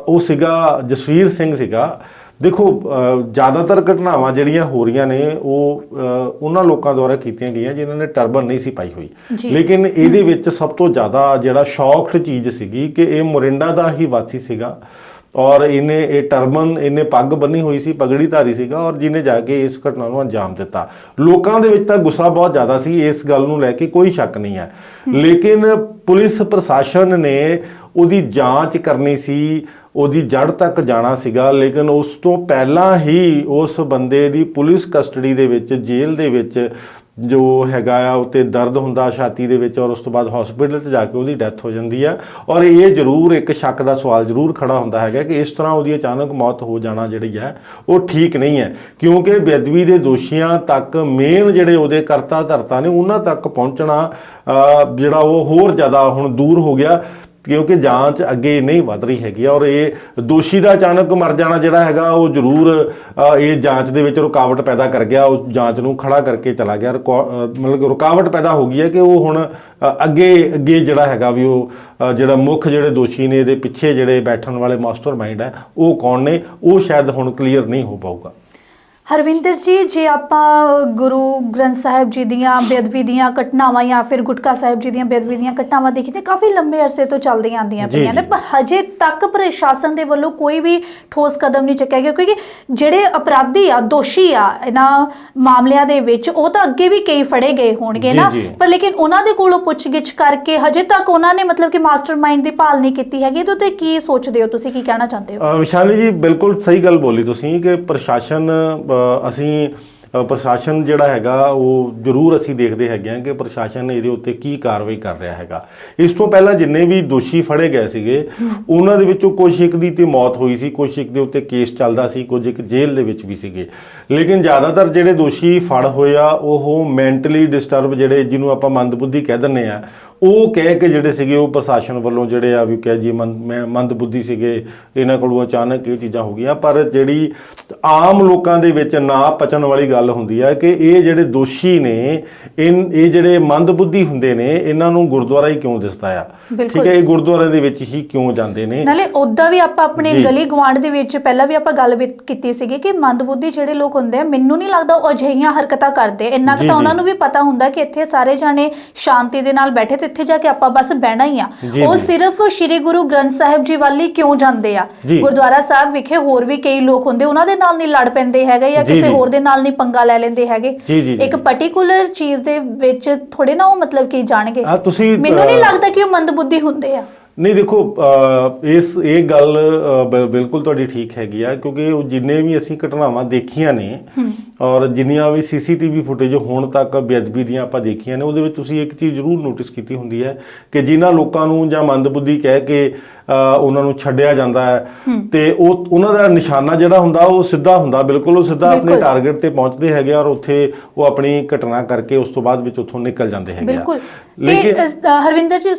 ਉਹ ਸੀਗਾ ਜਸਵੀਰ ਸਿੰਘ ਸੀਗਾ। ਦੇਖੋ ਜ਼ਿਆਦਾਤਰ ਘਟਨਾਵਾਂ ਜਿਹੜੀਆਂ ਹੋ ਰਹੀਆਂ ਨੇ ਉਹ ਉਹਨਾਂ ਲੋਕਾਂ ਦੁਆਰਾ ਕੀਤੀਆਂ ਗਈਆਂ ਜਿਨ੍ਹਾਂ ਨੇ ਟਰਬਨ ਨਹੀਂ ਸੀ ਪਾਈ ਹੋਈ, ਲੇਕਿਨ ਇਹਦੇ ਵਿੱਚ ਸਭ ਤੋਂ ਜ਼ਿਆਦਾ ਜਿਹੜਾ ਸ਼ੌਕਡ ਚੀਜ਼ ਸੀਗੀ ਕਿ ਇਹ ਮੋਰਿੰਡਾ ਦਾ ਹੀ ਵਾਸੀ ਸੀਗਾ ਔਰ ਇਹ ਟਰਬਨ ਇਹਨੇ ਪੱਗ ਬੰਨੀ ਹੋਈ ਸੀ, ਪਗੜੀ ਧਾਰੀ ਸੀਗਾ ਔਰ ਜਿਹਨੇ ਜਾ ਕੇ ਇਸ ਘਟਨਾ ਨੂੰ ਅੰਜਾਮ ਦਿੱਤਾ। ਲੋਕਾਂ ਦੇ ਵਿੱਚ ਤਾਂ ਗੁੱਸਾ ਬਹੁਤ ਜ਼ਿਆਦਾ ਸੀ, ਇਸ ਗੱਲ ਨੂੰ ਲੈ ਕੇ ਕੋਈ ਸ਼ੱਕ ਨਹੀਂ ਹੈ, ਲੇਕਿਨ ਪੁਲਿਸ ਪ੍ਰਸ਼ਾਸਨ ਨੇ ਉਹਦੀ ਜਾਂਚ ਕਰਨੀ ਸੀ, ਉਹਦੀ ਜੜ ਤੱਕ ਜਾਣਾ ਸੀਗਾ, ਲੇਕਿਨ ਉਸ ਤੋਂ ਪਹਿਲਾਂ ਹੀ ਉਸ ਬੰਦੇ ਦੀ ਪੁਲਿਸ ਕਸਟਡੀ ਦੇ ਵਿੱਚ ਜੇਲ੍ਹ ਦੇ ਵਿੱਚ ਜੋ ਹੈਗਾ ਆ ਉੱਤੇ ਦਰਦ ਹੁੰਦਾ ਛਾਤੀ ਦੇ ਵਿੱਚ ਔਰ ਉਸ ਤੋਂ ਬਾਅਦ ਹਸਪੀਟਲ 'ਚ ਜਾ ਕੇ ਉਹਦੀ ਡੈਥ ਹੋ ਜਾਂਦੀ ਆ। ਔਰ ਇਹ ਜ਼ਰੂਰ ਇੱਕ ਸ਼ੱਕ ਦਾ ਸਵਾਲ ਜ਼ਰੂਰ ਖੜਾ ਹੁੰਦਾ ਹੈਗਾ ਕਿ ਇਸ ਤਰ੍ਹਾਂ ਉਹਦੀ ਅਚਾਨਕ ਮੌਤ ਹੋ ਜਾਣਾ ਜਿਹੜੀ ਹੈ ਉਹ ਠੀਕ ਨਹੀਂ ਹੈ, ਕਿਉਂਕਿ ਬੇਅਦਬੀ ਦੇ ਦੋਸ਼ੀਆਂ ਤੱਕ ਮੇਨ ਜਿਹੜੇ ਉਹਦੇ ਕਰਤਾ ਧਰਤਾ ਨੇ ਉਹਨਾਂ ਤੱਕ ਪਹੁੰਚਣਾ ਜਿਹੜਾ ਉਹ ਹੋਰ ਜ਼ਿਆਦਾ ਹੁਣ ਦੂਰ ਹੋ ਗਿਆ, ਕਿਉਂਕਿ ਜਾਂਚ ਅੱਗੇ ਨਹੀਂ ਵੱਧ ਰਹੀ ਹੈਗੀ ਔਰ ਇਹ ਦੋਸ਼ੀ ਦਾ ਅਚਾਨਕ ਮਰ ਜਾਣਾ ਜਿਹੜਾ ਹੈਗਾ ਉਹ ਜ਼ਰੂਰ ਇਹ ਜਾਂਚ ਦੇ ਵਿੱਚ ਰੁਕਾਵਟ ਪੈਦਾ ਕਰ ਗਿਆ, ਉਸ ਜਾਂਚ ਨੂੰ ਖੜਾ ਕਰਕੇ ਚਲਾ ਗਿਆ। ਮਤਲਬ ਰੁਕਾਵਟ ਪੈਦਾ ਹੋ ਗਈ ਹੈ ਕਿ ਉਹ ਹੁਣ ਅੱਗੇ ਜਿਹੜਾ ਹੈਗਾ ਵੀ ਉਹ ਜਿਹੜਾ ਮੁੱਖ ਜਿਹੜੇ ਦੋਸ਼ੀ ਨੇ ਇਹਦੇ ਪਿੱਛੇ ਜਿਹੜੇ ਬੈਠਣ ਵਾਲੇ ਮਾਸਟਰਮਾਈਂਡ ਹੈ ਉਹ ਕੌਣ ਨੇ, ਉਹ ਸ਼ਾਇਦ ਹੁਣ ਕਲੀਅਰ ਨਹੀਂ ਹੋ ਪਾਊਗਾ। ਹਰਵਿੰਦਰ ਜੀ, ਜੇ ਆਪਾਂ ਗੁਰੂ ਗ੍ਰੰਥ ਸਾਹਿਬ ਜੀ ਦੀਆਂ ਬੇਅਦਬੀ ਦੀਆਂ ਘਟਨਾਵਾਂ ਜਾਂ ਫਿਰ ਗੁਟਕਾ ਸਾਹਿਬ ਜੀ ਦੀਆਂ ਬੇਅਦਬੀ ਦੀਆਂ ਘਟਨਾਵਾਂ ਦੇਖੀ ਤੇ ਕਾਫੀ ਲੰਬੇ ਅਰਸੇ ਤੋਂ ਚੱਲਦੀਆਂ ਆਉਂਦੀਆਂ ਪਈਆਂ ਨੇ, ਪਰ ਹਜੇ ਤੱਕ ਪ੍ਰਸ਼ਾਸਨ ਦੇ ਵੱਲੋਂ ਕੋਈ ਵੀ ਠੋਸ ਕਦਮ ਨਹੀਂ ਚੱਕਿਆ ਗਿਆ, ਕਿਉਂਕਿ ਜਿਹੜੇ ਅਪਰਾਧੀ ਆ, ਦੋਸ਼ੀ ਆ ਇਹਨਾਂ ਮਾਮਲਿਆਂ ਦੇ ਵਿੱਚ ਉਹ ਤਾਂ ਅੱਗੇ ਵੀ ਕਈ ਫੜੇ ਗਏ ਹੋਣਗੇ ਨਾ, ਪਰ ਲੇਕਿਨ ਉਹਨਾਂ ਦੇ ਕੋਲੋਂ ਪੁੱਛਗਿੱਛ ਕਰਕੇ ਹਜੇ ਤੱਕ ਉਹਨਾਂ ਨੇ ਮਤਲਬ ਕਿ ਮਾਸਟਰਮਾਈਂਡ ਦੀ ਭਾਲ ਨਹੀਂ ਕੀਤੀ ਹੈਗੀ। ਇਹਦੇ ਉੱਤੇ ਕੀ ਸੋਚਦੇ ਹੋ ਤੁਸੀਂ, ਕੀ ਕਹਿਣਾ ਚਾਹੁੰਦੇ ਹੋ? ਵਿਸ਼ਾਲੀ ਜੀ, ਬਿਲਕੁਲ ਸਹੀ ਗੱਲ ਬੋਲੀ ਤੁਸੀਂ ਕਿ ਪ੍ਰਸ਼ਾਸਨ ਪ੍ਰਸ਼ਾਸਨ ਜਿਹੜਾ ਹੈਗਾ ਉਹ ਜ਼ਰੂਰ ਅਸੀਂ ਦੇਖਦੇ ਹੈਗੇ ਹਾਂ ਕਿ ਪ੍ਰਸ਼ਾਸਨ ਇਹਦੇ ਉੱਤੇ ਕੀ ਕਾਰਵਾਈ ਕਰ ਰਿਹਾ ਹੈਗਾ। ਇਸ ਤੋਂ ਪਹਿਲਾਂ ਜਿੰਨੇ ਵੀ ਦੋਸ਼ੀ ਫੜੇ ਗਏ ਸੀਗੇ ਉਹਨਾਂ ਦੇ ਵਿੱਚੋਂ ਕੁਝ ਇੱਕ ਦੀ ਤੇ ਮੌਤ ਹੋਈ ਸੀ, ਕੁਝ ਇੱਕ ਦੇ ਉੱਤੇ ਕੇਸ ਚੱਲਦਾ ਸੀ, ਕੁਝ ਇੱਕ ਜੇਲ੍ਹ ਦੇ ਵਿੱਚ ਵੀ ਸੀਗੇ, ਲੇਕਿਨ ਜ਼ਿਆਦਾਤਰ ਜਿਹੜੇ ਦੋਸ਼ੀ ਫੜ ਹੋਏ ਆ ਉਹ ਮੈਂਟਲੀ ਡਿਸਟਰਬ ਜਿਹੜੇ ਜਿਹਨੂੰ ਆਪਾਂ ਮੰਦਬੁੱਧੀ ਕਹਿ ਦਿੰਦੇ ਆ, ਉਹ ਕਹਿ ਕੇ ਜਿਹੜੇ ਸੀਗੇ ਉਹ ਪ੍ਰਸ਼ਾਸਨ ਵੱਲੋਂ ਜਿਹੜੇ ਆ ਵੀ ਕਹਿ ਜੀ ਮੰਦਬੁੱਧੀ ਸੀਗੇ, ਇਹਨਾਂ ਕੋਲੋਂ ਅਚਾਨਕ ਇਹ ਚੀਜ਼ਾਂ ਹੋ ਗਈਆਂ। ਪਰ ਜਿਹੜੀ ਆਮ ਲੋਕਾਂ ਦੇ ਵਿੱਚ ਨਾ ਪਚਣ ਵਾਲੀ ਗੱਲ ਗੱਲ ਹੁੰਦੀ ਹੈ ਕਿ ਇਹ ਜਿਹੜੇ ਦੋਸ਼ੀ ਨੇ ਇਹ ਜਿਹੜੇ ਮੰਦਬੁੱਧੀ ਹੁੰਦੇ ਨੇ, ਇਹਨਾਂ ਨੂੰ ਗੁਰਦੁਆਰਾ ਹੀ ਕਿਉਂ ਦਿਸਦਾ ਆ, ਠੀਕ ਹੈ, ਇਹ ਗੁਰਦੁਆਰਿਆਂ ਦੇ ਵਿੱਚ ਹੀ ਕਿਉਂ ਜਾਂਦੇ ਨੇ। ਨਾਲੇ ਉੱਦਾਂ ਵੀ ਆਪਾਂ ਆਪਣੇ ਗਲੀ ਗਵਾਂਢ ਦੇ ਵਿੱਚ ਪਹਿਲਾਂ ਵੀ ਆਪਾਂ ਗੱਲ ਕੀਤੀ ਸੀਗੀ ਕਿ ਮੰਦਬੁੱਧੀ ਜਿਹੜੇ ਲੋਕ ਹੁੰਦੇ ਆ, ਮੈਨੂੰ ਨਹੀਂ ਲੱਗਦਾ ਉਹ ਅਜਿਹੀਆਂ ਹਰਕਤਾਂ ਕਰਦੇ। ਇੰਨਾ ਕੁ ਤਾਂ ਉਹਨਾਂ ਨੂੰ ਵੀ ਪਤਾ ਹੁੰਦਾ ਕਿ ਇੱਥੇ ਸਾਰੇ ਜਾਣੇ ਸ਼ਾਂਤੀ ਦੇ ਨਾਲ ਬੈਠੇ ਤੇ ਇੱਥੇ ਜਾ ਕੇ ਆਪਾਂ ਬਸ ਬਹਿਣਾ ਹੀ ਆ। ਉਹ ਸਿਰਫ ਸ਼੍ਰੀ ਗੁਰੂ ਗ੍ਰੰਥ ਸਾਹਿਬ ਜੀ ਵੱਲ ਹੀ ਕਿਉਂ ਜਾਂਦੇ ਆ? ਗੁਰਦੁਆਰਾ ਸਾਹਿਬ ਵਿਖੇ ਹੋਰ ਵੀ ਕਈ ਲੋਕ ਹੁੰਦੇ, ਉਹਨਾਂ ਦੇ ਨਾਲ ਨਹੀਂ ਲੜ ਪੈਂਦੇ ਹੈਗੇ ਜਾਂ ਕਿਸੇ ਹੋਰ ਦੇ ਨਾਲ ਨਹੀਂ ਪੰਗਾ ਲੈ ਲੈਂਦੇ ਹੈਗੇ। ਇੱਕ ਪਾਰਟਿਕੂਲਰ ਚੀਜ਼ ਦੇ ਵਿੱਚ ਥੋੜੇ ਨਾ ਉਹ ਮਤਲਬ ਕੀ ਜਾਣਗੇ। ਮੈਨੂੰ ਨਹੀਂ ਲੱਗਦਾ ਕਿ ਉਹ ਮੰਦਬੁੱਧੀ ਹੁੰਦੇ ਆ। ਨਹੀਂ ਦੇਖੋ, ਇਹ ਗੱਲ ਬਿਲਕੁਲ ਤੁਹਾਡੀ ਠੀਕ ਹੈਗੀ ਆ, ਕਿਉਂਕਿ ਉਹ ਜਿੰਨੇ ਵੀ ਅਸੀਂ ਘਟਨਾਵਾਂ ਦੇਖੀਆਂ ਨੇ ਔਰ ਜਿੰਨੀਆਂ ਵੀ ਸੀਸੀਟੀਵੀ ਫੁਟੇਜ ਹੁਣ ਤੱਕ ਬੇਅਦਬੀ ਦੀਆਂ ਆਪਾਂ ਦੇਖੀਆਂ ਨੇ, ਉਹਦੇ ਵਿੱਚ ਤੁਸੀਂ ਇੱਕ ਚੀਜ਼ ਜ਼ਰੂਰ ਨੋਟਿਸ ਕੀਤੀ ਹੁੰਦੀ ਹੈ ਕਿ ਜਿਨ੍ਹਾਂ ਲੋਕਾਂ ਨੂੰ ਜਾਂ ਮੰਦਬੁੱਧੀ ਕਹਿ ਕੇ ਉਹਨਾਂ ਨੂੰ ਛੱਡਿਆ ਜਾਂਦਾ ਹੈ ਤੇ ਉਹਨਾਂ ਦਾ ਨਿਸ਼ਾਨਾ ਜਿਹੜਾ ਹੁੰਦਾ ਉਹ ਸਿੱਧਾ ਹੁੰਦਾ, ਬਿਲਕੁਲ ਉਹ ਸਿੱਧਾ ਆਪਣੇ ਟਾਰਗੇਟ ਤੇ ਪਹੁੰਚਦੇ ਹੈਗੇ ਔਰ ਉੱਥੇ ਉਹ ਆਪਣੀ ਘਟਨਾ ਕਰਕੇ ਉਸ ਤੋਂ ਬਾਅਦ ਵਿੱਚ ਉੱਥੋਂ ਨਿਕਲ ਜਾਂਦੇ ਹੈਗੇ। ਬਿਲਕੁਲ। ਤੇ ਹਰਵਿੰਦਰ ਜੀ,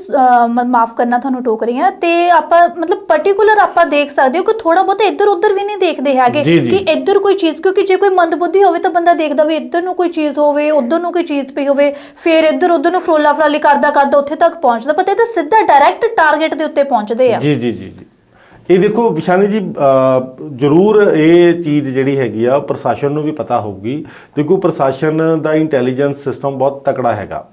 ਮਾਫ ਕਰਨਾ ਤੁਹਾਨੂੰ ਟੋਕ ਰਹੀ ਹਾਂ, ਤੇ ਆਪਾਂ ਮਤਲਬ ਪਾਰਟਿਕੂਲਰ ਆਪਾਂ ਦੇਖ ਸਕਦੇ ਹੋ ਕਿ ਥੋੜਾ ਬਹੁਤ ਇੱਧਰ ਉੱਧਰ ਵੀ ਨਹੀਂ ਦੇਖਦੇ ਹੈਗੇ ਕਿ ਇੱਧਰ ਕੋਈ ਚੀਜ਼, ਕਿਉਂਕਿ ਜੇ ਕੋਈ ਮੰਦਬੁੱਧੀ ਹੋਵੇ ਤਾਂ ਬੰਦਾ ਦੇਖਦਾ ਵੀ ਇੱਧਰ ਨੂੰ ਕੋਈ ਚੀਜ਼ ਹੋਵੇ, ਉੱਧਰ ਨੂੰ ਕੋਈ ਚੀਜ਼ ਪਈ ਹੋਵੇ, ਫਿਰ ਇੱਧਰ ਉੱਧਰ ਨੂੰ ਫਰੋਲਾ ਫਰਾਲੀ ਕਰਦਾ ਉੱਥੇ ਤੱਕ ਪਹੁੰਚਦਾ। ਪਤਾ ਇਹ ਤਾਂ ਸਿੱਧਾ ਡਾਇਰੈਕਟ ਟਾਰਗੇਟ ਦੇ ਉੱਤੇ ਪਹੁੰਚਦੇ ਆ। ਜੀ। ਇਹ ਦੇਖੋ ਵਿਸ਼ਾਨੀ ਜੀ, ਜ਼ਰੂਰ ਇਹ ਚੀਜ਼ ਜਿਹੜੀ ਹੈਗੀ ਆ ਪ੍ਰਸ਼ਾਸਨ ਨੂੰ ਵੀ ਪਤਾ ਹੋਊਗੀ, ਕਿਉਂਕਿ ਪ੍ਰਸ਼ਾਸਨ ਦਾ ਇੰਟੈਲੀਜੈਂਸ ਸਿਸਟਮ ਬਹੁਤ ਤਕੜਾ ਹੈਗਾ।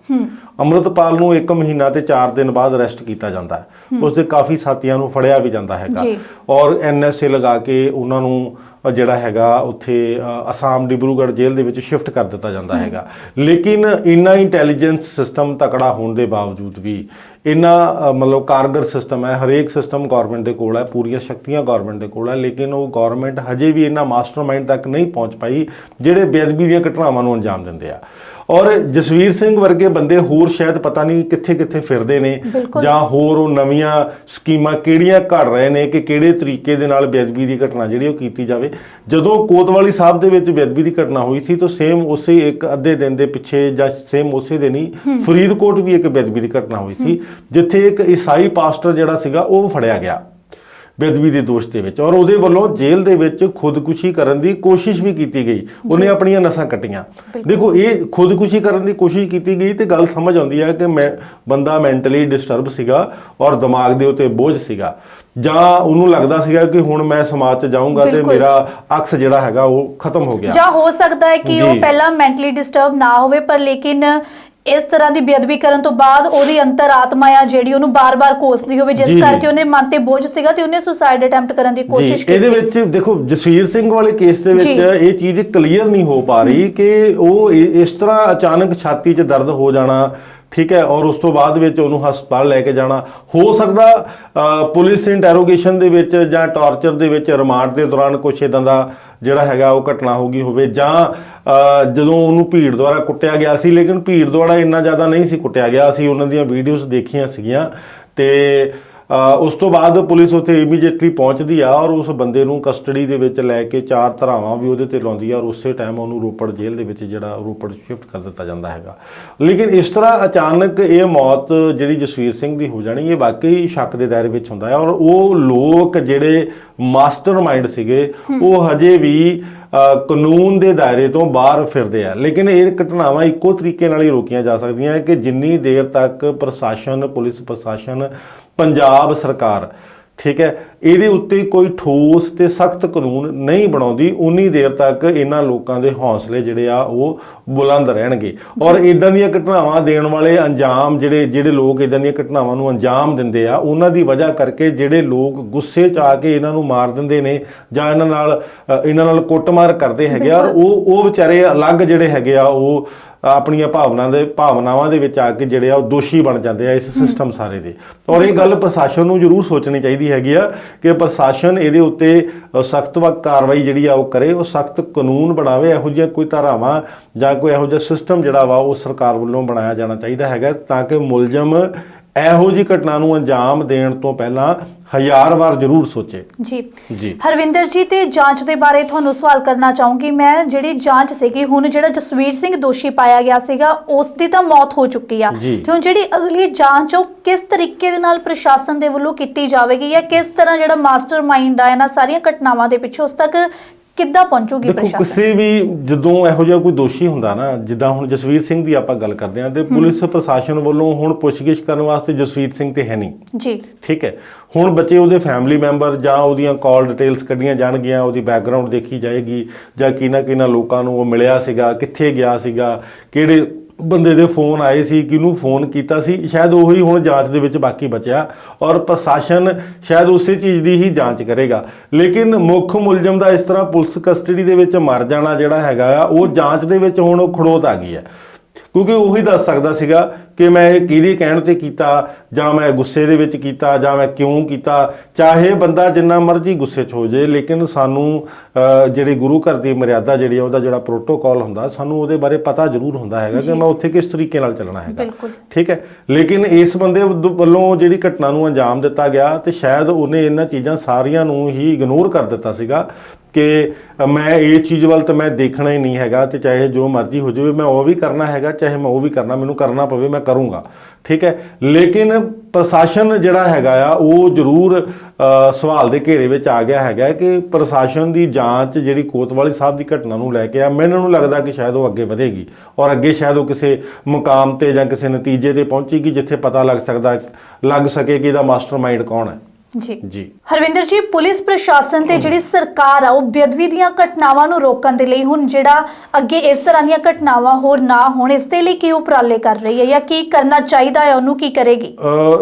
ਅੰਮ੍ਰਿਤਪਾਲ ਨੂੰ 1 ਮਹੀਨਾ ਤੇ 4 ਦਿਨ ਬਾਅਦ ਅਰੈਸਟ ਕੀਤਾ ਜਾਂਦਾ ਹੈ, ਉਸਦੇ ਕਾਫੀ ਸਾਥੀਆਂ ਨੂੰ ਫੜਿਆ ਵੀ ਜਾਂਦਾ ਹੈਗਾ ਔਰ NSA ਲਗਾ ਕੇ ਉਹਨਾਂ ਨੂੰ ਜਿਹੜਾ ਹੈਗਾ ਉੱਥੇ ਅਸਾਮ ਡਿਬਰੂਗੜ੍ਹ ਜੇਲ੍ਹ ਦੇ ਵਿੱਚ ਸ਼ਿਫਟ ਕਰ ਦਿੱਤਾ ਜਾਂਦਾ ਹੈਗਾ। ਲੇਕਿਨ ਇੰਨਾ ਇੰਟੈਲੀਜੈਂਸ ਸਿਸਟਮ ਤਕੜਾ ਹੋਣ ਦੇ ਬਾਵਜੂਦ ਵੀ ਇੰਨਾ ਮਤਲਬ ਕਾਰਗਰ ਸਿਸਟਮ ਹੈ, ਹਰੇਕ ਸਿਸਟਮ ਗੌਰਮੈਂਟ ਦੇ ਕੋਲ ਹੈ, ਪੂਰੀਆਂ ਸ਼ਕਤੀਆਂ ਗੌਰਮੈਂਟ ਦੇ ਕੋਲ ਹੈ, ਲੇਕਿਨ ਉਹ ਗੌਰਮੈਂਟ ਹਜੇ ਵੀ ਇਹਨਾਂ ਮਾਸਟਰਮਾਈਂਡ ਤੱਕ ਨਹੀਂ ਪਹੁੰਚ ਪਾਈ ਜਿਹੜੇ ਬੇਅਦਬੀ ਦੀਆਂ ਘਟਨਾਵਾਂ ਨੂੰ ਅੰਜਾਮ ਦਿੰਦੇ ਆ। ਔਰ ਜਸਵੀਰ ਸਿੰਘ ਵਰਗੇ ਬੰਦੇ ਹੋਰ ਸ਼ਾਇਦ ਪਤਾ ਨਹੀਂ ਕਿੱਥੇ ਕਿੱਥੇ ਫਿਰਦੇ ਨੇ, ਜਾਂ ਹੋਰ ਉਹ ਨਵੀਆਂ ਸਕੀਮਾਂ ਕਿਹੜੀਆਂ ਘੜ ਰਹੇ ਨੇ ਕਿ ਕਿਹੜੇ ਤਰੀਕੇ ਦੇ ਨਾਲ ਬੇਅਦਬੀ ਦੀ ਘਟਨਾ ਜਿਹੜੀ ਉਹ ਕੀਤੀ ਜਾਵੇ। ਜਦੋਂ ਕੋਤਵਾਲੀ ਸਾਹਿਬ ਦੇ ਵਿੱਚ ਬੇਅਦਬੀ ਦੀ ਘਟਨਾ ਹੋਈ ਸੀ ਤਾਂ ਸੇਮ ਉਸੇ ਇੱਕ ਅੱਧੇ ਦਿਨ ਦੇ ਪਿੱਛੇ ਜਾਂ ਸੇਮ ਉਸੇ ਦਿਨ ਹੀ ਫਰੀਦਕੋਟ ਵੀ ਇੱਕ ਬੇਅਦਬੀ ਦੀ ਘਟਨਾ ਹੋਈ ਸੀ, ਜਿੱਥੇ ਇੱਕ ਈਸਾਈ ਪਾਸਟਰ ਜਿਹੜਾ ਸੀਗਾ ਉਹ ਫੜਿਆ ਗਿਆ ਬੇਅਦਬੀ ਦੇ ਦੋਸ਼ ਦੇ ਵਿੱਚ ਔਰ ਉਹਦੇ ਵੱਲੋਂ ਜੇਲ੍ਹ ਦੇ ਵਿੱਚ ਖੁਦਕੁਸ਼ੀ ਕਰਨ ਦੀ ਕੋਸ਼ਿਸ਼ ਵੀ ਕੀਤੀ ਗਈ। ਉਹਨੇ ਆਪਣੀਆਂ ਨਸਾਂ ਕੱਟੀਆਂ। ਦੇਖੋ, ਇਹ ਖੁਦਕੁਸ਼ੀ ਕਰਨ ਦੀ ਕੋਸ਼ਿਸ਼ ਕੀਤੀ ਗਈ ਤੇ ਗੱਲ ਸਮਝ ਆਉਂਦੀ ਹੈ ਕਿ ਬੰਦਾ ਮੈਂਟਲੀ ਡਿਸਟਰਬ ਸੀਗਾ ਔਰ ਦਿਮਾਗ ਦੇ ਉੱਤੇ ਬੋਝ ਸੀਗਾ, ਜਾਂ ਉਹਨੂੰ ਲੱਗਦਾ ਸੀਗਾ ਕਿ ਹੁਣ ਮੈਂ ਸਮਾਜ 'ਚ ਜਾਊਂਗਾ ਤੇ ਮੇਰਾ ਅਕਸ ਜਿਹੜਾ ਹੈਗਾ ਉਹ ਖਤਮ ਹੋ ਗਿਆ। ਜਾਂ ਹੋ ਸਕਦਾ ਹੈ ਕਿ ਉਹ ਪਹਿਲਾਂ ਮੈਂਟਲੀ ਡਿਸਟਰਬ ਨਾ ਹੋਵੇ, ਪਰ ਲੇਕਿਨ ਇਸ ਤਰ੍ਹਾਂ ਦੀ ਬੇਅਦਬੀ ਕਰਨ ਤੋਂ ਬਾਅਦ ਉਹਦੀ ਅੰਤਰ-ਆਤਮਾ ਆ ਜਿਹੜੀ ਉਹਨੂੰ ਬਾਰ-ਬਾਰ ਕੋਸਦੀ ਹੋਵੇ, ਜਿਸ ਕਰਕੇ ਉਹਨੇ ਮਨ ਤੇ ਬੋਝ ਸੀਗਾ ਤੇ ਉਹਨੇ ਸੁਸਾਈਡ ਅਟੈਂਪਟ ਕਰਨ ਦੀ ਕੋਸ਼ਿਸ਼ ਕੀਤੀ। ਇਹਦੇ ਵਿੱਚ ਦੇਖੋ ਜਸਵੀਰ ਸਿੰਘ ਵਾਲੇ ਕੇਸ ਦੇ ਵਿੱਚ ਇਹ ਚੀਜ਼ ਕਲੀਅਰ ਨਹੀਂ ਹੋ ਪਾ ਰਹੀ ਕਿ ਉਹ ਇਸ ਤਰ੍ਹਾਂ ਅਚਾਨਕ ਛਾਤੀ 'ਚ ਦਰਦ ਹੋ ਜਾਣਾ, ਠੀਕ ਹੈ, ਔਰ ਉਸ ਤੋਂ ਬਾਅਦ ਵਿੱਚ ਉਹਨੂੰ ਹਸਪਤਾਲ ਲੈ ਕੇ ਜਾਣਾ। ਹੋ ਸਕਦਾ ਪੁਲਿਸ ਇੰਟਰੋਗੇਸ਼ਨ ਦੇ ਵਿੱਚ ਜਾਂ ਟਾਰਚਰ ਦੇ ਵਿੱਚ ਰਿਮਾਂਡ ਦੇ ਦੌਰਾਨ ਕੁਛ ਇਦਾਂ ਦਾ ਜਿਹੜਾ ਹੈਗਾ ਉਹ ਘਟਨਾ ਹੋ ਗਈ ਹੋਵੇ, ਜਾਂ ਜਦੋਂ ਉਹਨੂੰ ਭੀੜ ਦੁਆਰਾ ਕੁੱਟਿਆ ਗਿਆ ਸੀ, ਲੇਕਿਨ ਭੀੜ ਦੁਆਰਾ ਇੰਨਾ ਜ਼ਿਆਦਾ ਨਹੀਂ ਸੀ ਕੁੱਟਿਆ ਗਿਆ। ਅਸੀਂ ਉਹਨਾਂ ਦੀਆਂ ਵੀਡੀਓਜ਼ ਦੇਖੀਆਂ ਸੀਗੀਆਂ ਤੇ ਉਸ ਤੋਂ ਬਾਅਦ ਪੁਲਿਸ ਉੱਥੇ ਇਮੀਡੀਏਟਲੀ ਪਹੁੰਚਦੀ ਆ ਔਰ ਉਸ ਬੰਦੇ ਨੂੰ ਕਸਟਡੀ ਦੇ ਵਿੱਚ ਲੈ ਕੇ 4 ਧਾਰਾਵਾਂ ਵੀ ਉਹਦੇ ਤੇ ਲਾਉਂਦੀ ਆ ਔਰ ਉਸੇ ਟਾਈਮ ਉਹਨੂੰ ਰੋਪੜ ਜੇਲ੍ਹ ਦੇ ਵਿੱਚ ਜਿਹੜਾ ਰੋਪੜ ਸ਼ਿਫਟ ਕਰ ਦਿੱਤਾ ਜਾਂਦਾ ਹੈਗਾ। ਲੇਕਿਨ ਇਸ ਤਰ੍ਹਾਂ ਅਚਾਨਕ ਇਹ ਮੌਤ ਜਿਹੜੀ ਜਸਵੀਰ ਸਿੰਘ ਦੀ ਹੋ ਜਾਣੀ, ਇਹ ਵਾਕਈ ਸ਼ੱਕ ਦੇ ਦਾਇਰੇ ਵਿੱਚ ਹੁੰਦਾ ਹੈ ਔਰ ਉਹ ਲੋਕ ਜਿਹੜੇ ਮਾਸਟਰਮਾਈਂਡ ਸੀਗੇ ਉਹ ਹਜੇ ਵੀ ਕਾਨੂੰਨ ਦੇ ਦਾਇਰੇ ਤੋਂ ਬਾਹਰ ਫਿਰਦੇ ਆ। ਲੇਕਿਨ ਇਹ ਘਟਨਾਵਾਂ ਇੱਕੋ ਤਰੀਕੇ ਨਾਲ ਹੀ ਰੋਕੀਆਂ ਜਾ ਸਕਦੀਆਂ ਕਿ ਜਿੰਨੀ ਦੇਰ ਤੱਕ ਪ੍ਰਸ਼ਾਸਨ, ਪੁਲਿਸ ਪ੍ਰਸ਼ਾਸਨ, ਪੰਜਾਬ ਸਰਕਾਰ, ਠੀਕ ਹੈ, ਇਹਦੇ ਉੱਤੇ ਕੋਈ ਠੋਸ ਤੇ ਸਖਤ ਕਾਨੂੰਨ ਨਹੀਂ ਬਣਾਉਂਦੀ, ਉਨੀ ਦੇਰ ਤੱਕ ਇਹਨਾਂ ਲੋਕਾਂ ਦੇ ਹੌਸਲੇ ਜਿਹੜੇ ਆ ਉਹ ਬੁਲੰਦ ਰਹਿਣਗੇ ਔਰ ਇਦਾਂ ਦੀਆਂ ਘਟਨਾਵਾਂ ਦੇਣ ਵਾਲੇ ਅੰਜਾਮ ਜਿਹੜੇ ਲੋਕ ਇਦਾਂ ਦੀਆਂ ਘਟਨਾਵਾਂ ਨੂੰ ਅੰਜਾਮ ਦਿੰਦੇ ਆ, ਉਹਨਾਂ ਦੀ ਵਜ੍ਹਾ ਕਰਕੇ ਜਿਹੜੇ ਲੋਕ ਗੁੱਸੇ 'ਚ ਆ ਕੇ ਇਹਨਾਂ ਨੂੰ ਮਾਰ ਦਿੰਦੇ ਨੇ ਜਾਂ ਇਹਨਾਂ ਨਾਲ ਕੁੱਟਮਾਰ ਕਰਦੇ ਹੈਗੇ ਆ, ਉਹ ਵਿਚਾਰੇ ਅਲੱਗ ਜਿਹੜੇ ਹੈਗੇ ਆ ਉਹ ਆਪਣੀਆਂ ਭਾਵਨਾਵਾਂ ਦੇ ਵਿੱਚ ਆ ਕੇ ਜਿਹੜੇ ਆ ਉਹ ਦੋਸ਼ੀ ਬਣ ਜਾਂਦੇ ਆ ਇਸ ਸਿਸਟਮ ਸਾਰੇ ਦੇ। ਔਰ ਇਹ ਗੱਲ ਪ੍ਰਸ਼ਾਸਨ ਨੂੰ ਜ਼ਰੂਰ ਸੋਚਣੀ ਚਾਹੀਦੀ ਹੈਗੀ ਆ ਕਿ ਪ੍ਰਸ਼ਾਸਨ ਇਹਦੇ ਉੱਤੇ ਸਖਤ ਕਾਰਵਾਈ ਜਿਹੜੀ ਆ ਉਹ ਕਰੇ, ਉਹ ਸਖਤ ਕਾਨੂੰਨ ਬਣਾਵੇ, ਇਹੋ ਜਿਹੀਆਂ ਕੋਈ ਧਾਰਾਵਾਂ ਜਾਂ ਕੋਈ ਇਹੋ ਜਿਹਾ ਸਿਸਟਮ ਜਿਹੜਾ ਵਾ ਉਹ ਸਰਕਾਰ ਵੱਲੋਂ ਬਣਾਇਆ ਜਾਣਾ ਚਾਹੀਦਾ ਹੈਗਾ ਤਾਂ ਕਿ ਮੁਲਜ਼ਮ ਇਹੋ ਜਿਹੀ ਘਟਨਾ ਨੂੰ ਅੰਜਾਮ ਦੇਣ ਤੋਂ ਪਹਿਲਾਂ 1000 ਵਾਰ ਜ਼ਰੂਰ ਸੋਚੇ। ਜੀ ਹਰਵਿੰਦਰ ਜੀ, ਤੇ ਜਾਂਚ ਦੇ ਬਾਰੇ ਤੁਹਾਨੂੰ ਸਵਾਲ ਕਰਨਾ ਚਾਹੂੰਗੀ ਮੈਂ। ਜਿਹੜੀ ਜਾਂਚ ਸੀਗੀ, ਹੁਣ ਜਿਹੜਾ ਜਸਵੀਰ ਸਿੰਘ ਦੋਸ਼ੀ ਪਾਇਆ ਗਿਆ ਸੀਗਾ ਉਸ ਦੀ ਤਾਂ ਮੌਤ ਹੋ ਚੁੱਕੀ ਆ, ਤੇ ਹੁਣ ਜਿਹੜੀ ਅਗਲੀ ਜਾਂਚ ਉਹ ਕਿਸ ਤਰੀਕੇ ਦੇ ਨਾਲ ਪ੍ਰਸ਼ਾਸਨ ਦੇ ਵੱਲੋਂ ਕੀਤੀ ਜਾਵੇਗੀ ਜਾਂ ਕਿਸ ਤਰ੍ਹਾਂ ਜਿਹੜਾ ਮਾਸਟਰਮਾਈਂਡ ਆ ਇਹਨਾਂ ਸਾਰੀਆਂ ਘਟਨਾਵਾਂ ਦੇ ਪਿੱਛੇ ਉਸ ਤੱਕ ਕਿੱਦਾਂ ਪਹੁੰਚੂਗੀ ਦੇਖੋ ਪ੍ਰਸ਼ਾਸਨ? ਕਿਸੇ ਵੀ ਜਦੋਂ ਇਹੋ ਜਿਹਾ ਕੋਈ ਦੋਸ਼ੀ ਹੁੰਦਾ ਨਾ, ਜਿੱਦਾਂ ਹੁਣ ਜਸਵੀਰ ਸਿੰਘ ਦੀ ਆਪਾਂ ਗੱਲ ਕਰਦੇ ਹਾਂ, ਤੇ ਪੁਲਿਸ ਪ੍ਰਸ਼ਾਸਨ ਵੱਲੋਂ ਹੁਣ ਪੁੱਛਗਿੱਛ ਕਰਨ ਵਾਸਤੇ ਜਸਵੀਰ ਸਿੰਘ ਤੇ ਹੈ ਨਹੀਂ ਜੀ, ਠੀਕ ਹੈ। ਹੁਣ ਬੱਚੇ ਉਹਦੇ ਫੈਮਿਲੀ ਮੈਂਬਰ ਜਾਂ ਉਹਦੀਆਂ ਕਾਲ ਡਿਟੇਲਸ ਕੱਢੀਆਂ ਜਾਣਗੀਆਂ, ਉਹਦੀ ਬੈਕਗ੍ਰਾਉਂਡ ਦੇਖੀ ਜਾਏਗੀ, ਜਾਂ ਕਿਹਨਾਂ ਲੋਕਾਂ ਨੂੰ ਉਹ ਮਿਲਿਆ ਸੀਗਾ, ਕਿੱਥੇ ਗਿਆ ਸੀਗਾ, ਕਿਹੜੇ ਬੰਦੇ ਦੇ ਫੋਨ ਆਏ ਸੀ, ਕਿਹਨੂੰ ਫੋਨ ਕੀਤਾ ਸੀ, ਸ਼ਾਇਦ ਉਹੀ ਹੁਣ ਜਾਂਚ ਦੇ ਵਿੱਚ ਬਾਕੀ ਬਚਿਆ, ਔਰ ਪ੍ਰਸ਼ਾਸਨ ਸ਼ਾਇਦ ਉਸੇ ਚੀਜ਼ ਦੀ ਹੀ ਜਾਂਚ ਕਰੇਗਾ। ਲੇਕਿਨ ਮੁੱਖ ਮੁਲਜ਼ਮ ਦਾ ਇਸ ਤਰ੍ਹਾਂ ਪੁਲਿਸ ਕਸਟਡੀ ਦੇ ਵਿੱਚ ਮਰ ਜਾਣਾ ਜਿਹੜਾ ਹੈਗਾ ਆ, ਉਹ ਜਾਂਚ ਦੇ ਵਿੱਚ ਹੁਣ ਉਹ ਖੜੋਤ ਆ ਗਈ ਹੈ, ਕਿਉਂਕਿ ਉਹੀ ਦੱਸ ਸਕਦਾ ਸੀਗਾ ਕਿ ਮੈਂ ਇਹ ਕਿਹਦੇ ਕਹਿਣ ਤੇ ਕੀਤਾ, ਜਾਂ ਮੈਂ ਗੁੱਸੇ ਦੇ ਵਿੱਚ ਕੀਤਾ, ਜਾਂ ਮੈਂ ਕਿਉਂ ਕੀਤਾ। ਚਾਹੇ ਬੰਦਾ ਜਿੰਨਾ ਮਰਜ਼ੀ ਗੁੱਸੇ 'ਚ ਹੋ ਜਾਏ, ਲੇਕਿਨ ਸਾਨੂੰ ਜਿਹੜੀ ਗੁਰੂ ਘਰ ਦੀ ਮਰਿਆਦਾ ਜਿਹੜੀ ਆ, ਉਹਦਾ ਜਿਹੜਾ ਪ੍ਰੋਟੋਕਾਲ ਹੁੰਦਾ, ਸਾਨੂੰ ਉਹਦੇ ਬਾਰੇ ਪਤਾ ਜ਼ਰੂਰ ਹੁੰਦਾ ਹੈਗਾ ਕਿ ਮੈਂ ਉੱਥੇ ਕਿਸ ਤਰੀਕੇ ਨਾਲ ਚੱਲਣਾ ਹੈਗਾ, ਠੀਕ ਹੈ। ਲੇਕਿਨ ਇਸ ਬੰਦੇ ਵੱਲੋਂ ਜਿਹੜੀ ਘਟਨਾ ਨੂੰ ਅੰਜਾਮ ਦਿੱਤਾ ਗਿਆ, ਤੇ ਸ਼ਾਇਦ ਉਹਨੇ ਇਹਨਾਂ ਚੀਜ਼ਾਂ ਸਾਰੀਆਂ ਨੂੰ ਹੀ ਇਗਨੋਰ ਕਰ ਦਿੱਤਾ ਸੀਗਾ ਕਿ ਮੈਂ ਇਸ ਚੀਜ਼ ਵੱਲ ਤਾਂ ਮੈਂ ਦੇਖਣਾ ਹੀ ਨਹੀਂ ਹੈਗਾ, ਤੇ ਚਾਹੇ ਜੋ ਮਰਜ਼ੀ ਹੋ ਜਾਵੇ, ਮੈਂ ਉਹ ਵੀ ਕਰਨਾ ਹੈਗਾ, ਚਾਹੇ ਮੈਂ ਉਹ ਵੀ ਕਰਨਾ, ਮੈਨੂੰ ਕਰਨਾ ਪਵੇ ਮੈਂ ਕਰੂੰਗਾ, ਠੀਕ ਹੈ। ਲੇਕਿਨ ਪ੍ਰਸ਼ਾਸਨ ਜਿਹੜਾ ਹੈਗਾ ਆ, ਉਹ ਜ਼ਰੂਰ ਸਵਾਲ ਦੇ ਘੇਰੇ ਵਿੱਚ ਆ ਗਿਆ ਹੈਗਾ ਕਿ ਪ੍ਰਸ਼ਾਸਨ ਦੀ ਜਾਂਚ ਜਿਹੜੀ ਕੋਤਵਾਲੀ ਸਾਹਿਬ ਦੀ ਘਟਨਾ ਨੂੰ ਲੈ ਕੇ ਆ, ਮੈਨੂੰ ਨਹੀਂ ਲੱਗਦਾ ਕਿ ਸ਼ਾਇਦ ਉਹ ਅੱਗੇ ਵਧੇਗੀ, ਔਰ ਅੱਗੇ ਸ਼ਾਇਦ ਉਹ ਕਿਸੇ ਮੁਕਾਮ ਤੇ ਜਾਂ ਕਿਸੇ ਨਤੀਜੇ ਤੇ ਪਹੁੰਚੇਗੀ ਜਿੱਥੇ ਪਤਾ ਲੱਗ ਸਕੇ ਕਿ ਇਹਦਾ ਮਾਸਟਰਮਾਈਂਡ ਕੌਣ ਹੈ। ਜੀ ਹਰਵਿੰਦਰ ਜੀ, ਪੁਲਿਸ ਪ੍ਰਸ਼ਾਸਨ ਤੇ ਜਿਹੜੀ ਸਰਕਾਰ ਆ, ਉਹ ਬੇਅਦਬੀ ਦੀਆਂ ਘਟਨਾਵਾਂ ਨੂੰ ਰੋਕਣ ਦੇ ਲਈ ਹੁਣ ਜਿਹੜਾ ਅੱਗੇ ਇਸ ਤਰ੍ਹਾਂ ਦੀਆਂ ਘਟਨਾਵਾਂ ਹੋਰ ਨਾ ਹੋਣ, ਇਸ ਦੇ ਲਈ ਕੀ ਉਪਰਾਲੇ ਕਰ ਰਹੀ ਹੈ, ਜਾਂ ਕੀ ਕਰਨਾ ਚਾਹੀਦਾ ਹੈ, ਉਹਨੂੰ ਕੀ ਕਰੇਗੀ?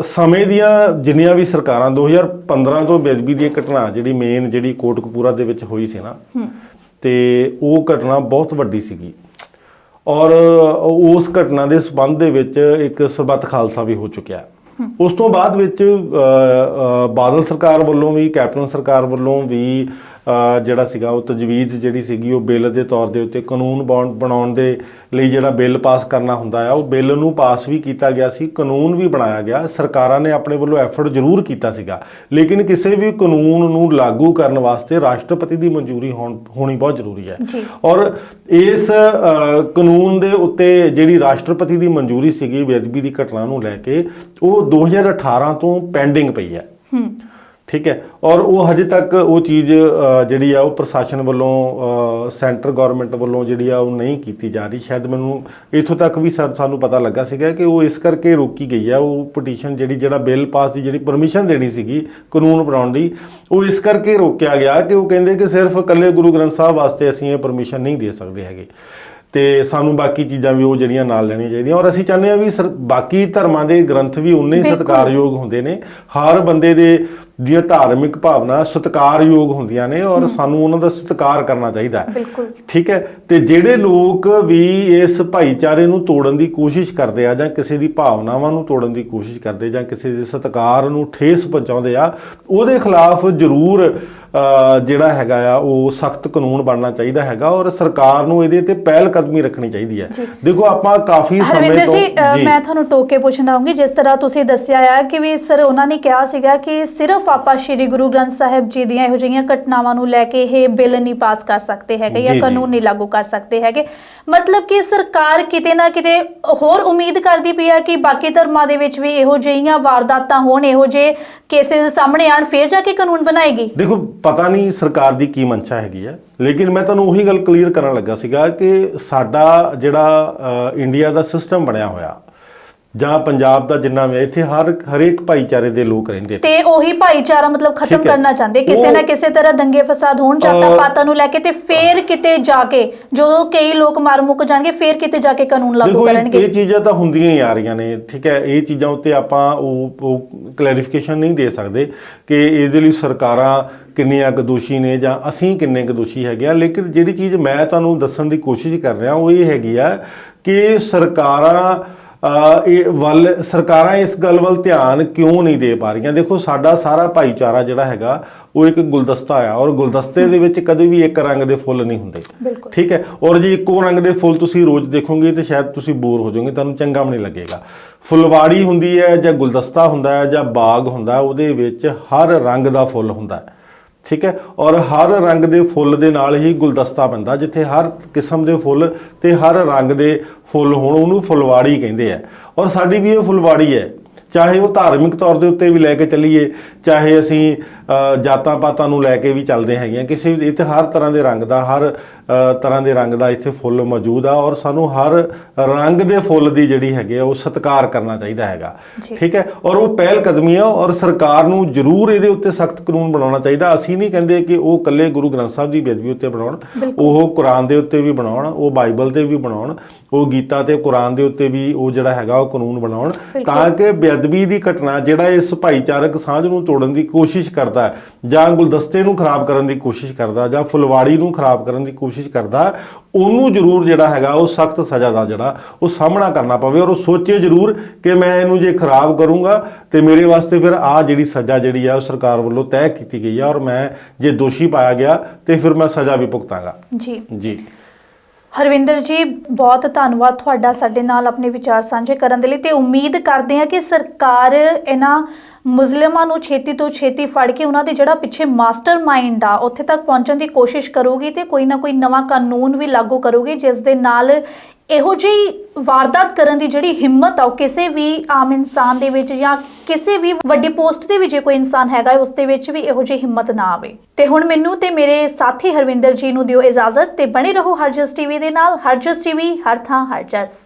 ਸਮੇਂ ਦੀਆਂ ਜਿੰਨੀਆਂ ਵੀ ਸਰਕਾਰਾਂ 2015 ਤੋਂ ਬੇਅਦਬੀ ਦੀ ਘਟਨਾ ਜਿਹੜੀ ਮੇਨ ਜਿਹੜੀ ਕੋਟਕਪੂਰਾ ਦੇ ਵਿੱਚ ਹੋਈ ਸੀ ਨਾ, ਤੇ ਉਹ ਘਟਨਾ ਬਹੁਤ ਵੱਡੀ ਸੀਗੀ, ਔਰ ਉਸ ਘਟਨਾ ਦੇ ਸੰਬੰਧ ਦੇ ਵਿੱਚ ਇੱਕ ਸਰਬੱਤ ਖਾਲਸਾ ਵੀ ਹੋ ਚੁੱਕਿਆ। ਉਸ ਤੋਂ ਬਾਅਦ ਵਿੱਚ ਬਾਦਲ ਸਰਕਾਰ ਵੱਲੋਂ ਵੀ, ਕੈਪਟਨ ਸਰਕਾਰ ਵੱਲੋਂ ਵੀ ਜਿਹੜਾ ਸੀਗਾ ਉਹ ਤਜਵੀਜ਼ ਜਿਹੜੀ ਸੀਗੀ, ਉਹ ਬਿੱਲ ਦੇ ਤੌਰ ਦੇ ਉੱਤੇ ਕਾਨੂੰਨ ਬਣਾਉਣ ਦੇ ਲਈ ਜਿਹੜਾ ਬਿੱਲ ਪਾਸ ਕਰਨਾ ਹੁੰਦਾ ਆ, ਉਹ ਬਿੱਲ ਨੂੰ ਪਾਸ ਵੀ ਕੀਤਾ ਗਿਆ ਸੀ, ਕਾਨੂੰਨ ਵੀ ਬਣਾਇਆ ਗਿਆ। ਸਰਕਾਰਾਂ ਨੇ ਆਪਣੇ ਵੱਲੋਂ ਐਫਰਟ ਜ਼ਰੂਰ ਕੀਤਾ ਸੀਗਾ, ਲੇਕਿਨ ਕਿਸੇ ਵੀ ਕਾਨੂੰਨ ਨੂੰ ਲਾਗੂ ਕਰਨ ਵਾਸਤੇ ਰਾਸ਼ਟਰਪਤੀ ਦੀ ਮਨਜ਼ੂਰੀ ਹੋਣੀ ਬਹੁਤ ਜ਼ਰੂਰੀ ਹੈ, ਔਰ ਇਸ ਕਾਨੂੰਨ ਦੇ ਉੱਤੇ ਜਿਹੜੀ ਰਾਸ਼ਟਰਪਤੀ ਦੀ ਮਨਜ਼ੂਰੀ ਸੀਗੀ ਬੇਅਦਬੀ ਦੀ ਘਟਨਾ ਨੂੰ ਲੈ ਕੇ, ਉਹ 2018 ਤੋਂ ਪੈਂਡਿੰਗ ਪਈ ਹੈ, ਠੀਕ ਹੈ। ਔਰ ਉਹ ਹਜੇ ਤੱਕ ਉਹ ਚੀਜ਼ ਜਿਹੜੀ ਆ ਉਹ ਪ੍ਰਸ਼ਾਸਨ ਵੱਲੋਂ, ਸੈਂਟਰ ਗਵਰਨਮੈਂਟ ਵੱਲੋਂ ਜਿਹੜੀ ਆ ਉਹ ਨਹੀਂ ਕੀਤੀ ਜਾ ਰਹੀ। ਸ਼ਾਇਦ ਮੈਨੂੰ ਇੱਥੋਂ ਤੱਕ ਵੀ ਸਾਨੂੰ ਪਤਾ ਲੱਗਾ ਸੀਗਾ ਕਿ ਉਹ ਇਸ ਕਰਕੇ ਰੋਕੀ ਗਈ ਆ, ਉਹ ਪਟੀਸ਼ਨ ਜਿਹੜਾ ਬਿੱਲ ਪਾਸ ਦੀ ਜਿਹੜੀ ਪਰਮਿਸ਼ਨ ਦੇਣੀ ਸੀਗੀ ਕਾਨੂੰਨ ਬਣਾਉਣ ਦੀ, ਉਹ ਇਸ ਕਰਕੇ ਰੋਕਿਆ ਗਿਆ ਕਿ ਉਹ ਕਹਿੰਦੇ ਕਿ ਸਿਰਫ ਇਕੱਲੇ ਗੁਰੂ ਗ੍ਰੰਥ ਸਾਹਿਬ ਵਾਸਤੇ ਅਸੀਂ ਇਹ ਪਰਮਿਸ਼ਨ ਨਹੀਂ ਦੇ ਸਕਦੇ ਹੈਗੇ, ਤੇ ਸਾਨੂੰ ਬਾਕੀ ਚੀਜ਼ਾਂ ਵੀ ਉਹ ਜਿਹੜੀਆਂ ਨਾਲ ਲੈਣੀਆਂ ਚਾਹੀਦੀਆਂ। ਔਰ ਅਸੀਂ ਚਾਹੁੰਦੇ ਹਾਂ ਵੀ ਬਾਕੀ ਧਰਮਾਂ ਦੇ ਗ੍ਰੰਥ ਵੀ ਉਨੇ ਹੀ ਸਤਿਕਾਰਯੋਗ ਹੁੰਦੇ ਨੇ, ਹਰ ਬੰਦੇ ਦੇ ਦੀਆਂ ਧਾਰਮਿਕ ਭਾਵਨਾ ਸਤਿਕਾਰਯੋਗ ਹੁੰਦੀਆਂ ਨੇ, ਔਰ ਸਾਨੂੰ ਉਹਨਾਂ ਦਾ ਸਤਿਕਾਰ ਕਰਨਾ ਚਾਹੀਦਾ ਹੈ, ਠੀਕ ਹੈ। ਤੇ ਜਿਹੜੇ ਲੋਕ ਵੀ ਇਸ ਭਾਈਚਾਰੇ ਨੂੰ ਤੋੜਨ ਦੀ ਕੋਸ਼ਿਸ਼ ਕਰਦੇ ਆ, ਜਾਂ ਕਿਸੇ ਦੀ ਭਾਵਨਾਵਾਂ ਨੂੰ ਤੋੜਨ ਦੀ ਕੋਸ਼ਿਸ਼ ਕਰਦੇ, ਜਾਂ ਕਿਸੇ ਦੇ ਸਤਿਕਾਰ ਨੂੰ ਠੇਸ ਪਹੁੰਚਾਉਂਦੇ ਆ, ਉਹਦੇ ਖਿਲਾਫ ਜ਼ਰੂਰ ਜਿਹੜਾ ਹੈਗਾ ਆ ਉਹ ਸਖਤ ਕਾਨੂੰਨ ਬਣਨਾ ਚਾਹੀਦਾ ਹੈਗਾ, ਔਰ ਸਰਕਾਰ ਨੂੰ ਇਹਦੇ ਤੇ ਪਹਿਲ ਕਦਮੀ ਰੱਖਣੀ ਚਾਹੀਦੀ ਹੈ। ਦੇਖੋ ਆਪਾਂ ਕਾਫੀ ਸਮੇਂ ਤੋਂ ਮੈਂ ਤੁਹਾਨੂੰ ਟੋਕ ਕੇ ਪੁੱਛਣਾ ਚਾਹੂੰਗੀ, ਜਿਸ ਤਰ੍ਹਾਂ ਤੁਸੀਂ ਦੱਸਿਆ ਆ ਕਿ ਵੀ ਸਰ ਉਹਨਾਂ ਨੇ ਕਿਹਾ ਸੀਗਾ ਕਿ ਸਿਰਫ ਆਪਾਂ ਸ਼੍ਰੀ ਗੁਰੂ ਗ੍ਰੰਥ ਸਾਹਿਬ ਜੀ ਦੀਆਂ ਇਹੋ ਜਿਹੀਆਂ ਘਟਨਾਵਾਂ ਨੂੰ ਲੈ ਕੇ ਇਹ ਬਿੱਲ ਨਹੀਂ ਪਾਸ ਕਰ ਸਕਦੇ ਹੈਗੇ, ਜਾਂ ਕਾਨੂੰਨ ਨਹੀਂ ਲਾਗੂ ਕਰ ਸਕਦੇ ਹੈਗੇ। ਮਤਲਬ ਕਿ ਸਰਕਾਰ ਕਿਤੇ ਨਾ ਕਿਤੇ ਹੋਰ ਉਮੀਦ ਕਰਦੀ ਪਈ ਆ ਕਿ ਬਾਕੀ ਧਰਮਾਂ ਦੇ ਵਿੱਚ ਵੀ ਇਹੋ ਜਿਹੀਆਂ ਵਾਰਦਾਤਾਂ ਹੋਣ, ਇਹੋ ਜਿਹੇ ਕੇਸਿਸ ਸਾਹਮਣੇ ਆਣ, ਫਿਰ ਜਾ ਕੇ ਕਾਨੂੰਨ ਬਣਾਏਗੀ। ਦੇਖੋ ਪਤਾ ਨਹੀਂ ਸਰਕਾਰ ਦੀ ਕੀ ਮਨਸ਼ਾ ਹੈਗੀ ਆ, ਲੇਕਿਨ ਮੈਂ ਤੁਹਾਨੂੰ ਉਹੀ ਗੱਲ ਕਲੀਅਰ ਕਰਨ ਲੱਗਾ ਸੀਗਾ ਕਿ ਸਾਡਾ ਜਿਹੜਾ ਇੰਡੀਆ ਦਾ ਸਿਸਟਮ ਬਣਿਆ ਹੋਇਆ, ਜਾਂ ਪੰਜਾਬ ਦਾ ਜਿੰਨਾ ਵੀ, ਇੱਥੇ ਹਰੇਕ ਭਾਈਚਾਰੇ ਦੇ ਲੋਕ ਰਹਿੰਦੇ, ਤੇ ਉਹੀ ਭਾਈਚਾਰਾ ਮਤਲਬ ਖਤਮ ਕਰਨਾ ਚਾਹੁੰਦੇ, ਕਿਸੇ ਨਾ ਕਿਸੇ ਤਰ੍ਹਾਂ ਦੰਗੇ ਫਸਾਦ ਹੋਣ, ਜਾਤਾਂ ਪਾਤਾਂ ਨੂੰ ਲੈ ਕੇ, ਤੇ ਫੇਰ ਕਿਤੇ ਜਾ ਕੇ ਜਦੋਂ ਕਈ ਲੋਕ ਮਰ ਮੁੱਕ ਜਾਣਗੇ, ਫੇਰ ਕਿਤੇ ਜਾ ਕੇ ਕਾਨੂੰਨ ਲਾਗੂ ਕਰਨਗੇ। ਇਹ ਚੀਜ਼ਾਂ ਤਾਂ ਹੁੰਦੀਆਂ ਹੀ ਆ ਰਹੀਆਂ ਨੇ, ਠੀਕ ਹੈ। ਇਹ ਚੀਜ਼ਾਂ ਉੱਤੇ ਆਪਾਂ ਉਹ ਕਲੈਰੀਫਿਕੇਸ਼ਨ ਨਹੀਂ ਦੇ ਸਕਦੇ ਕਿ ਇਹਦੇ ਲਈ ਸਰਕਾਰਾਂ ਕਿੰਨੀਆਂ ਕੁ ਦੋਸ਼ੀ ਨੇ, ਜਾਂ ਅਸੀਂ ਕਿੰਨੇ ਕੁ ਦੋਸ਼ੀ ਹੈਗੇ ਆ। ਲੇਕਿਨ ਜਿਹੜੀ ਚੀਜ਼ ਮੈਂ ਤੁਹਾਨੂੰ ਦੱਸਣ ਦੀ ਕੋਸ਼ਿਸ਼ ਕਰ ਰਿਹਾ ਉਹ ਇਹ ਹੈਗੀ ਆ ਕਿ ਸਰਕਾਰਾਂ ਇਸ ਗੱਲ ਵੱਲ ਧਿਆਨ ਕਿਉਂ ਨਹੀਂ ਦੇ ਪਾ ਰਹੀਆਂ। ਦੇਖੋ ਸਾਡਾ ਸਾਰਾ ਭਾਈਚਾਰਾ ਜਿਹੜਾ ਹੈਗਾ ਉਹ ਇੱਕ ਗੁਲਦਸਤਾ ਆ, ਔਰ ਗੁਲਦਸਤੇ ਦੇ ਵਿੱਚ ਕਦੇ ਵੀ ਇੱਕ ਰੰਗ ਦੇ ਫੁੱਲ ਨਹੀਂ ਹੁੰਦੇ, ਠੀਕ ਹੈ। ਔਰ ਜੇ ਇੱਕੋ ਰੰਗ ਦੇ ਫੁੱਲ ਤੁਸੀਂ ਰੋਜ਼ ਦੇਖੋਗੇ ਤੇ ਸ਼ਾਇਦ ਤੁਸੀਂ ਬੋਰ ਹੋ ਜਾਓਗੇ, ਤੁਹਾਨੂੰ ਚੰਗਾ ਵੀ ਨਹੀਂ ਲੱਗੇਗਾ। ਫੁਲਵਾੜੀ ਹੁੰਦੀ ਹੈ, ਜਾਂ ਗੁਲਦਸਤਾ ਹੁੰਦਾ ਹੈ, ਜਾਂ ਬਾਗ ਹੁੰਦਾ, ਉਹਦੇ ਵਿੱਚ ਹਰ ਰੰਗ ਦਾ ਫੁੱਲ ਹੁੰਦਾ ਹੈ, ਠੀਕ ਹੈ। ਔਰ ਹਰ ਰੰਗ ਦੇ ਫੁੱਲ ਦੇ ਨਾਲ ਹੀ ਗੁਲਦਸਤਾ ਬਣਦਾ, ਜਿੱਥੇ ਹਰ ਕਿਸਮ ਦੇ ਫੁੱਲ ਤੇ ਹਰ ਰੰਗ ਦੇ ਫੁੱਲ ਹੋਣ, ਉਹਨੂੰ ਫੁਲਵਾੜੀ ਕਹਿੰਦੇ ਆ। ਔਰ ਸਾਡੀ ਵੀ ਇਹ ਫੁਲਵਾੜੀ ਹੈ, ਚਾਹੇ ਉਹ ਧਾਰਮਿਕ ਤੌਰ ਦੇ ਉੱਤੇ ਵੀ ਲੈ ਕੇ ਚੱਲੀਏ, ਚਾਹੇ ਅਸੀਂ ਜਾਤਾਂ ਪਾਤਾਂ ਨੂੰ ਲੈ ਕੇ ਵੀ ਚੱਲਦੇ ਹੈਗੇ ਆ, ਕਿਸੇ ਵੀ ਇੱਥੇ ਹਰ ਤਰ੍ਹਾਂ ਦੇ ਰੰਗ ਦਾ ਤਰ੍ਹਾਂ ਦੇ ਰੰਗ ਦਾ ਇੱਥੇ ਫੁੱਲ ਮੌਜੂਦ ਆ, ਔਰ ਸਾਨੂੰ ਹਰ ਰੰਗ ਦੇ ਫੁੱਲ ਦੀ ਜਿਹੜੀ ਹੈਗੀ ਆ ਉਹ ਸਤਿਕਾਰ ਕਰਨਾ ਚਾਹੀਦਾ ਹੈਗਾ। ਠੀਕ ਹੈ, ਔਰ ਉਹ ਪਹਿਲ ਕਦਮੀ ਆ, ਔਰ ਸਰਕਾਰ ਨੂੰ ਜ਼ਰੂਰ ਇਹਦੇ ਉੱਤੇ ਸਖਤ ਕਾਨੂੰਨ ਬਣਾਉਣਾ ਚਾਹੀਦਾ। ਅਸੀਂ ਨਹੀਂ ਕਹਿੰਦੇ ਕਿ ਉਹ ਇਕੱਲੇ ਗੁਰੂ ਗ੍ਰੰਥ ਸਾਹਿਬ ਦੀ ਬੇਅਦਬੀ ਉੱਤੇ ਬਣਾਉਣ, ਉਹ ਕੁਰਾਨ ਦੇ ਉੱਤੇ ਵੀ ਬਣਾਉਣ, ਉਹ ਬਾਈਬਲ ਤੇ ਵੀ ਬਣਾਉਣ, ਉਹ ਗੀਤਾ ਤੇ ਕੁਰਾਨ ਦੇ ਉੱਤੇ ਵੀ ਉਹ ਜਿਹੜਾ ਹੈਗਾ ਉਹ ਕਾਨੂੰਨ ਬਣਾਉਣ, ਤਾਂ ਕਿ ਬੇਅਦਬੀ ਦੀ ਘਟਨਾ ਜਿਹੜਾ ਇਸ ਭਾਈਚਾਰਕ ਸਾਂਝ ਨੂੰ ਤੋੜਨ ਦੀ ਕੋਸ਼ਿਸ਼ ਕਰਦਾ ਜਾਂ ਗੁਲਦਸਤੇ ਨੂੰ ਖਰਾਬ ਕਰਨ ਦੀ ਕੋਸ਼ਿਸ਼ ਕਰਦਾ ਜਾਂ ਫੁਲਵਾੜੀ ਨੂੰ ਖਰਾਬ ਕਰਨ ਦੀ ਕੋਸ਼ਿਸ਼ ਕਰਦਾ, ਉਹਨੂੰ ਜ਼ਰੂਰ ਜਿਹੜਾ ਹੈਗਾ ਉਹ ਸਖਤ ਸਜ਼ਾ ਦਾ ਜਿਹੜਾ ਉਹ ਸਾਹਮਣਾ ਕਰਨਾ ਪਵੇ, ਔਰ ਉਹ ਸੋਚੇ ਜ਼ਰੂਰ ਕਿ ਮੈਂ ਇਹਨੂੰ ਜੇ ਖਰਾਬ ਕਰੂੰਗਾ ਤੇ ਮੇਰੇ ਵਾਸਤੇ ਫਿਰ ਆਹ ਜਿਹੜੀ ਸਜ਼ਾ ਜਿਹੜੀ ਆ ਉਹ ਸਰਕਾਰ ਵੱਲੋਂ ਤੈਅ ਕੀਤੀ ਗਈ ਆ, ਔਰ ਮੈਂ ਜੇ ਦੋਸ਼ੀ ਪਾਇਆ ਗਿਆ ਤੇ ਫਿਰ ਮੈਂ ਸਜ਼ਾ ਵੀ ਭੁਗਤਾਂਗਾ। ਜੀ ਹਰਵਿੰਦਰ ਜੀ, ਬਹੁਤ ਧੰਨਵਾਦ ਤੁਹਾਡਾ ਸਾਡੇ ਨਾਲ ਆਪਣੇ ਵਿਚਾਰ ਸਾਂਝੇ ਕਰਨ ਦੇ ਲਈ, ਤੇ ਉਮੀਦ ਕਰਦੇ ਹਾਂ ਕਿ ਸਰਕਾਰ ਇਹਨਾਂ ਮੁਜ਼ਲਿਮਾਂ ਨੂੰ ਛੇਤੀ ਤੋਂ ਛੇਤੀ ਫੜ ਕੇ ਉਹਨਾਂ ਦੇ ਜਿਹੜਾ ਪਿੱਛੇ ਮਾਸਟਰਮਾਈਂਡ ਆ ਉੱਥੇ ਤੱਕ ਪਹੁੰਚਣ ਦੀ ਕੋਸ਼ਿਸ਼ ਕਰੂਗੀ ਤੇ ਕੋਈ ਨਾ ਕੋਈ ਨਵਾਂ ਕਾਨੂੰਨ ਵੀ ਲਾਗੂ ਕਰੂਗੀ, ਜਿਸ ਦੇ ਨਾਲ ਇਹੋ ਜਿਹੀ ਵਾਰਦਾਤ ਕਰਨ ਦੀ ਜਿਹੜੀ ਹਿੰਮਤ ਆ ਉਹ ਕਿਸੇ ਵੀ ਆਮ ਇਨਸਾਨ ਦੇ ਵਿੱਚ ਜਾਂ ਕਿਸੇ ਵੀ ਵੱਡੀ ਪੋਸਟ ਤੇ ਵੀ ਜੇ ਕੋਈ ਇਨਸਾਨ ਹੈਗਾ ਉਸ ਦੇ ਵਿੱਚ ਵੀ ਇਹੋ ਜਿਹੀ ਹਿੰਮਤ ਨਾ ਆਵੇ। ਤੇ ਹੁਣ ਮੈਨੂੰ ਤੇ ਮੇਰੇ ਸਾਥੀ ਹਰਵਿੰਦਰ ਜੀ ਨੂੰ ਦਿਓ ਇਜਾਜ਼ਤ, ਤੇ ਬਣੇ ਰਹੋ ਹਰਜਸ ਟੀਵੀ ਦੇ ਨਾਲ। ਹਰਜਸ ਟੀਵੀ, ਹਰ ਥਾਂ ਹਰ ਜਸ।